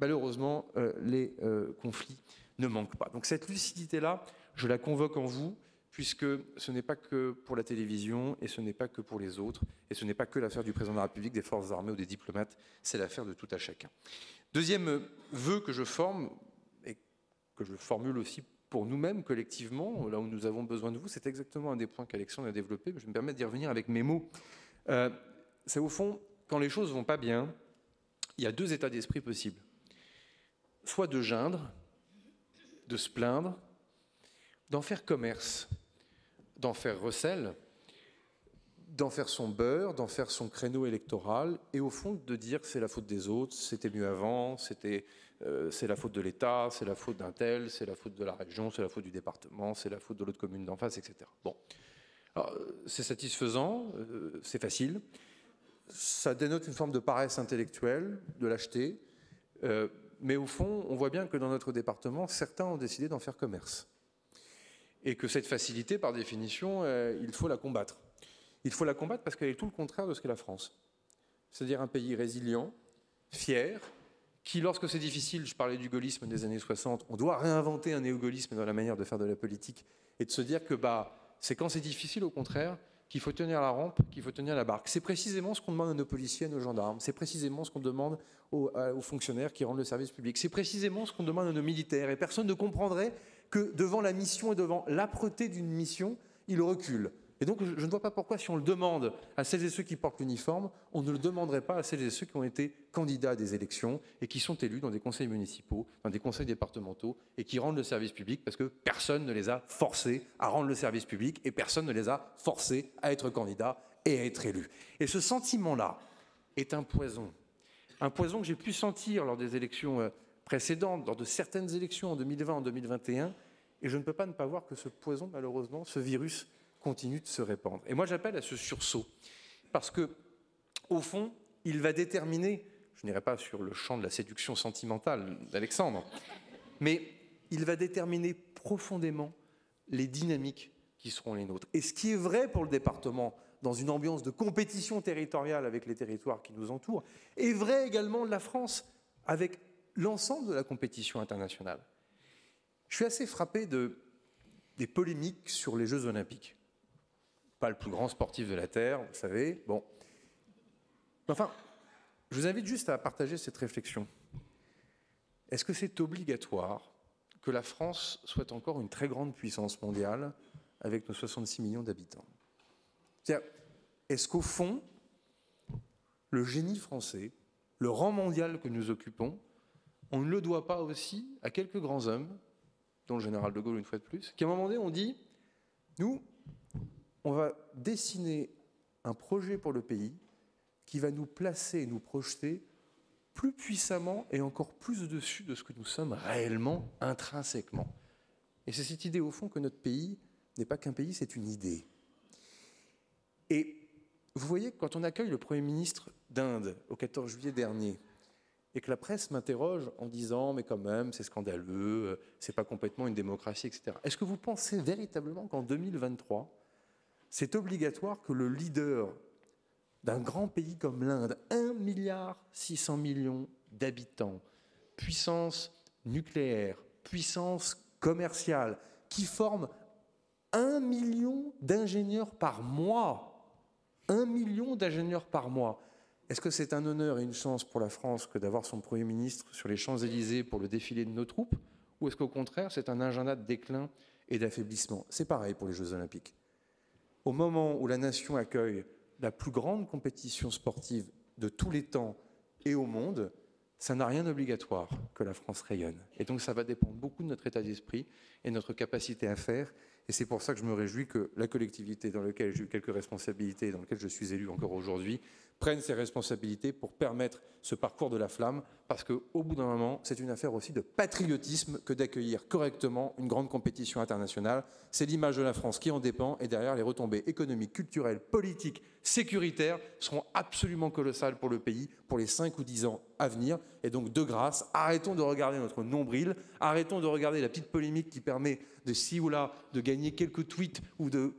malheureusement, les conflits ne manquent pas. Donc cette lucidité-là, je la convoque en vous, puisque ce n'est pas que pour la télévision, et ce n'est pas que pour les autres, et ce n'est pas que l'affaire du président de la République, des forces armées ou des diplomates, c'est l'affaire de tout à chacun. Deuxième vœu que je forme, et que je formule aussi pour nous-mêmes collectivement, là où nous avons besoin de vous, c'est exactement un des points qu'Alexandre a développé, mais je me permets d'y revenir avec mes mots. C'est au fond, quand les choses ne vont pas bien, il y a 2 états d'esprit possibles. Soit de geindre, de se plaindre, d'en faire commerce, d'en faire recel, d'en faire son beurre, d'en faire son créneau électoral, et au fond de dire que c'est la faute des autres, c'était mieux avant, c'est la faute de l'État, c'est la faute d'un tel, c'est la faute de la région, c'est la faute du département, c'est la faute de l'autre commune d'en face, etc. Bon, c'est satisfaisant, c'est facile, ça dénote une forme de paresse intellectuelle, de lâcheté, mais au fond, on voit bien que dans notre département, certains ont décidé d'en faire commerce. Et que cette facilité, par définition, il faut la combattre. Il faut la combattre parce qu'elle est tout le contraire de ce qu'est la France. C'est-à-dire un pays résilient, fier, qui, lorsque c'est difficile, je parlais du gaullisme des années 60, on doit réinventer un néo-gaullisme dans la manière de faire de la politique et de se dire que c'est quand c'est difficile, au contraire, qu'il faut tenir la rampe, qu'il faut tenir la barque. C'est précisément ce qu'on demande à nos policiers, à nos gendarmes. C'est précisément ce qu'on demande aux fonctionnaires qui rendent le service public. C'est précisément ce qu'on demande à nos militaires. Et personne ne comprendrait que devant la mission et devant l'âpreté d'une mission, ils reculent. Et donc, je ne vois pas pourquoi, si on le demande à celles et ceux qui portent l'uniforme, on ne le demanderait pas à celles et ceux qui ont été candidats à des élections et qui sont élus dans des conseils municipaux, dans des conseils départementaux et qui rendent le service public parce que personne ne les a forcés à rendre le service public et personne ne les a forcés à être candidats et à être élus. Et ce sentiment-là est un poison que j'ai pu sentir lors des élections précédentes, lors de certaines élections en 2020, en 2021, et je ne peux pas ne pas voir que ce poison, malheureusement, ce virus, continue de se répandre. Et moi, j'appelle à ce sursaut, parce que, au fond, il va déterminer, je n'irai pas sur le champ de la séduction sentimentale d'Alexandre, mais il va déterminer profondément les dynamiques qui seront les nôtres. Et ce qui est vrai pour le département, dans une ambiance de compétition territoriale avec les territoires qui nous entourent, est vrai également de la France, avec l'ensemble de la compétition internationale. Je suis assez frappé des polémiques sur les Jeux Olympiques. Pas le plus grand sportif de la Terre, vous savez. Bon. Enfin, Je vous invite juste à partager cette réflexion. Est-ce que c'est obligatoire que la France soit encore une très grande puissance mondiale avec nos 66 millions d'habitants? C'est-à-dire, est-ce qu'au fond, le génie français, le rang mondial que nous occupons, on ne le doit pas aussi à quelques grands hommes, dont le général de Gaulle une fois de plus, qui à un moment donné ont dit, nous, on va dessiner un projet pour le pays qui va nous placer et nous projeter plus puissamment et encore plus au-dessus de ce que nous sommes réellement, intrinsèquement. Et c'est cette idée, au fond, que notre pays n'est pas qu'un pays, c'est une idée. Et vous voyez, quand on accueille le Premier ministre d'Inde au 14 juillet dernier, et que la presse m'interroge en disant « mais quand même, c'est scandaleux, c'est pas complètement une démocratie, etc. » Est-ce que vous pensez véritablement qu'en 2023, c'est obligatoire que le leader d'un grand pays comme l'Inde, 1,6 milliard d'habitants, puissance nucléaire, puissance commerciale, qui forme 1 million d'ingénieurs par mois, 1 million d'ingénieurs par mois. Est-ce que c'est un honneur et une chance pour la France que d'avoir son Premier ministre sur les Champs-Élysées pour le défilé de nos troupes? Ou est-ce qu'au contraire, c'est un agenda de déclin et d'affaiblissement? C'est pareil pour les Jeux Olympiques. Au moment où la nation accueille la plus grande compétition sportive de tous les temps et au monde, ça n'a rien d'obligatoire que la France rayonne. Et donc ça va dépendre beaucoup de notre état d'esprit et de notre capacité à faire. Et c'est pour ça que je me réjouis que la collectivité dans laquelle j'ai eu quelques responsabilités et dans laquelle je suis élu encore aujourd'hui prenne ses responsabilités pour permettre ce parcours de la flamme, parce qu'au bout d'un moment, c'est une affaire aussi de patriotisme que d'accueillir correctement une grande compétition internationale. C'est l'image de la France qui en dépend, et derrière, les retombées économiques, culturelles, politiques, sécuritaires seront absolument colossales pour le pays pour les 5 ou 10 ans à venir. Et donc, de grâce, arrêtons de regarder notre nombril, arrêtons de regarder la petite polémique qui permet de ci ou là de gagner quelques tweets ou de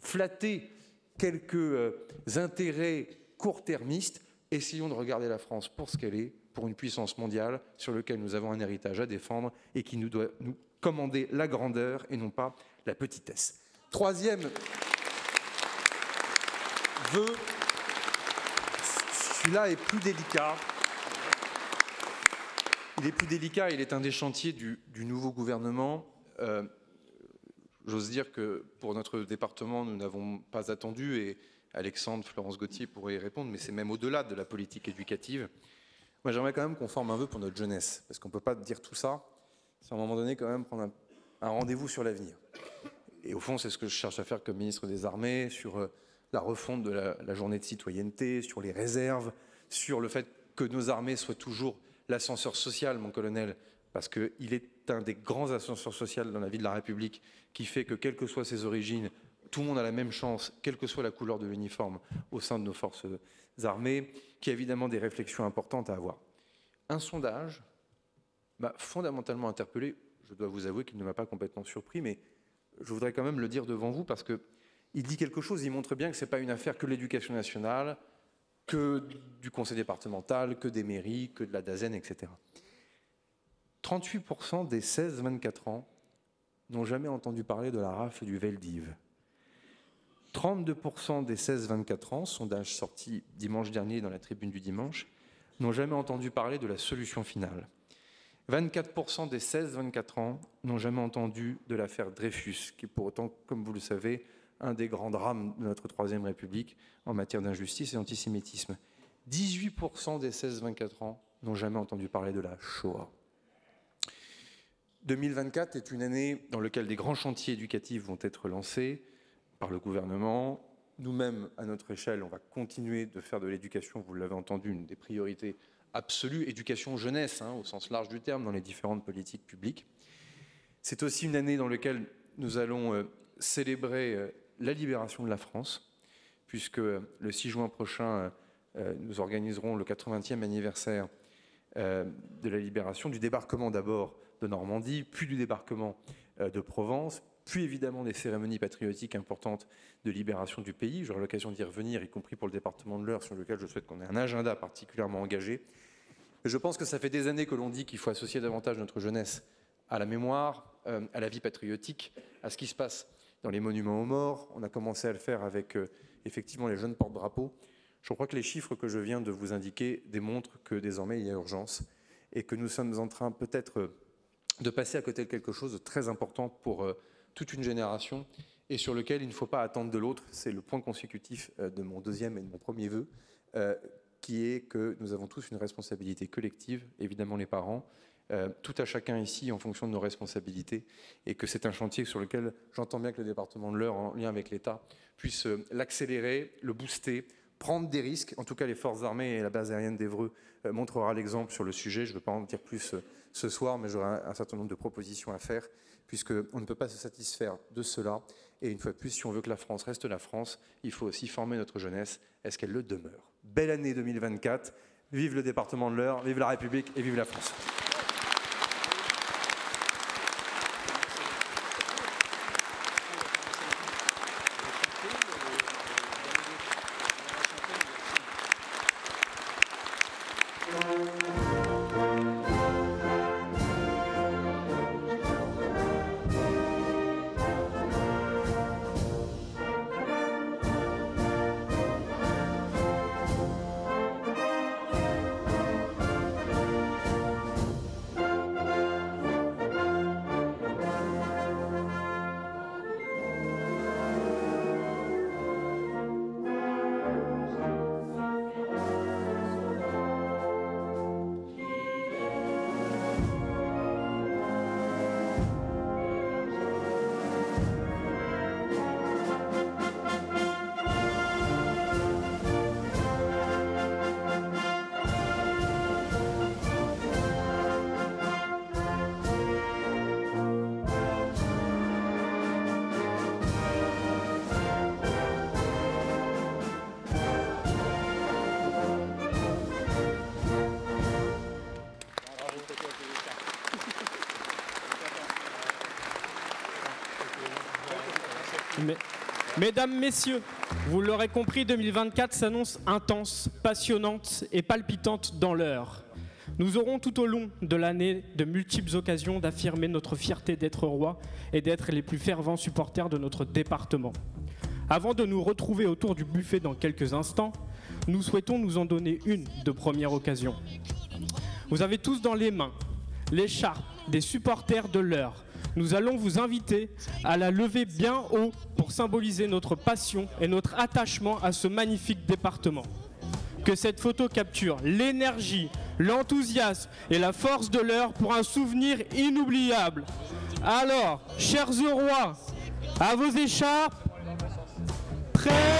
flatter quelques intérêts court-termistes. Essayons de regarder la France pour ce qu'elle est, pour une puissance mondiale sur laquelle nous avons un héritage à défendre et qui nous doit nous commander la grandeur et non pas la petitesse. Troisième vœu, celui-là est plus délicat. Il est plus délicat, il est un des chantiers du nouveau gouvernement. J'ose dire que pour notre département, nous n'avons pas attendu, et Alexandre, Florence Gauthier pourraient y répondre, mais c'est même au-delà de la politique éducative. Moi, j'aimerais quand même qu'on forme un vœu pour notre jeunesse, parce qu'on ne peut pas dire tout ça sans à un moment donné quand même prendre un rendez-vous sur l'avenir. Et au fond, c'est ce que je cherche à faire comme ministre des Armées, sur la refonte de la journée de citoyenneté, sur les réserves, sur le fait que nos armées soient toujours l'ascenseur social, mon colonel, parce qu'il est un des grands ascenseurs sociaux dans la vie de la République, qui fait que, quelles que soient ses origines, tout le monde a la même chance, quelle que soit la couleur de l'uniforme au sein de nos forces armées, qui a évidemment des réflexions importantes à avoir. Un sondage m'a fondamentalement interpellé. Je dois vous avouer qu'il ne m'a pas complètement surpris, mais je voudrais quand même le dire devant vous, parce qu'il dit quelque chose, il montre bien que ce n'est pas une affaire que de l'éducation nationale, que du conseil départemental, que des mairies, que de la DAZEN, etc. 38% des 16-24 ans n'ont jamais entendu parler de la rafle du Veldiv. 32% des 16-24 ans, sondage sorti dimanche dernier dans la Tribune du Dimanche, n'ont jamais entendu parler de la solution finale. 24% des 16-24 ans n'ont jamais entendu de l'affaire Dreyfus, qui est pour autant, comme vous le savez, un des grands drames de notre Troisième République en matière d'injustice et d'antisémitisme. 18% des 16-24 ans n'ont jamais entendu parler de la Shoah. 2024 est une année dans laquelle des grands chantiers éducatifs vont être lancés par le gouvernement. Nous-mêmes, à notre échelle, on va continuer de faire de l'éducation, vous l'avez entendu, une des priorités absolues, éducation jeunesse, au sens large du terme, dans les différentes politiques publiques. C'est aussi une année dans laquelle nous allons célébrer la libération de la France, puisque le 6 juin prochain, nous organiserons le 80e anniversaire de la libération, du débarquement d'abord de Normandie, puis du débarquement de Provence, puis évidemment des cérémonies patriotiques importantes de libération du pays. J'aurai l'occasion d'y revenir, y compris pour le département de l'Eure, sur lequel je souhaite qu'on ait un agenda particulièrement engagé. Mais je pense que ça fait des années que l'on dit qu'il faut associer davantage notre jeunesse à la mémoire, à la vie patriotique, à ce qui se passe dans les monuments aux morts. On a commencé à le faire avec effectivement les jeunes porte-drapeaux. Je crois que les chiffres que je viens de vous indiquer démontrent que désormais il y a urgence et que nous sommes en train peut-être de passer à côté de quelque chose de très important pour toute une génération et sur lequel il ne faut pas attendre de l'autre. C'est le point consécutif de mon deuxième et de mon premier vœu, qui est que nous avons tous une responsabilité collective, évidemment les parents, tout à chacun ici en fonction de nos responsabilités, et que c'est un chantier sur lequel j'entends bien que le département de l'Eure, en lien avec l'État, puisse l'accélérer, le booster, prendre des risques. En tout cas, les forces armées et la base aérienne d'Évreux montrera l'exemple sur le sujet. Je ne veux pas en dire plus ce soir, mais j'aurai un certain nombre de propositions à faire, puisqu'on ne peut pas se satisfaire de cela. Et une fois de plus, si on veut que la France reste la France, il faut aussi former notre jeunesse. Est-ce qu'elle le demeure? Belle année 2024. Vive le département de l'Eure, vive la République et vive la France. Mesdames, Messieurs, vous l'aurez compris, 2024 s'annonce intense, passionnante et palpitante dans l'Eure. Nous aurons tout au long de l'année de multiples occasions d'affirmer notre fierté d'être roi et d'être les plus fervents supporters de notre département. Avant de nous retrouver autour du buffet dans quelques instants, nous souhaitons nous en donner une de première occasion. Vous avez tous dans les mains l'écharpe des supporters de l'Eure. Nous allons vous inviter à la lever bien haut pour symboliser notre passion et notre attachement à ce magnifique département. Que cette photo capture l'énergie, l'enthousiasme et la force de l'Eure pour un souvenir inoubliable. Alors, chers Eurois, à vos écharpes, prêts ?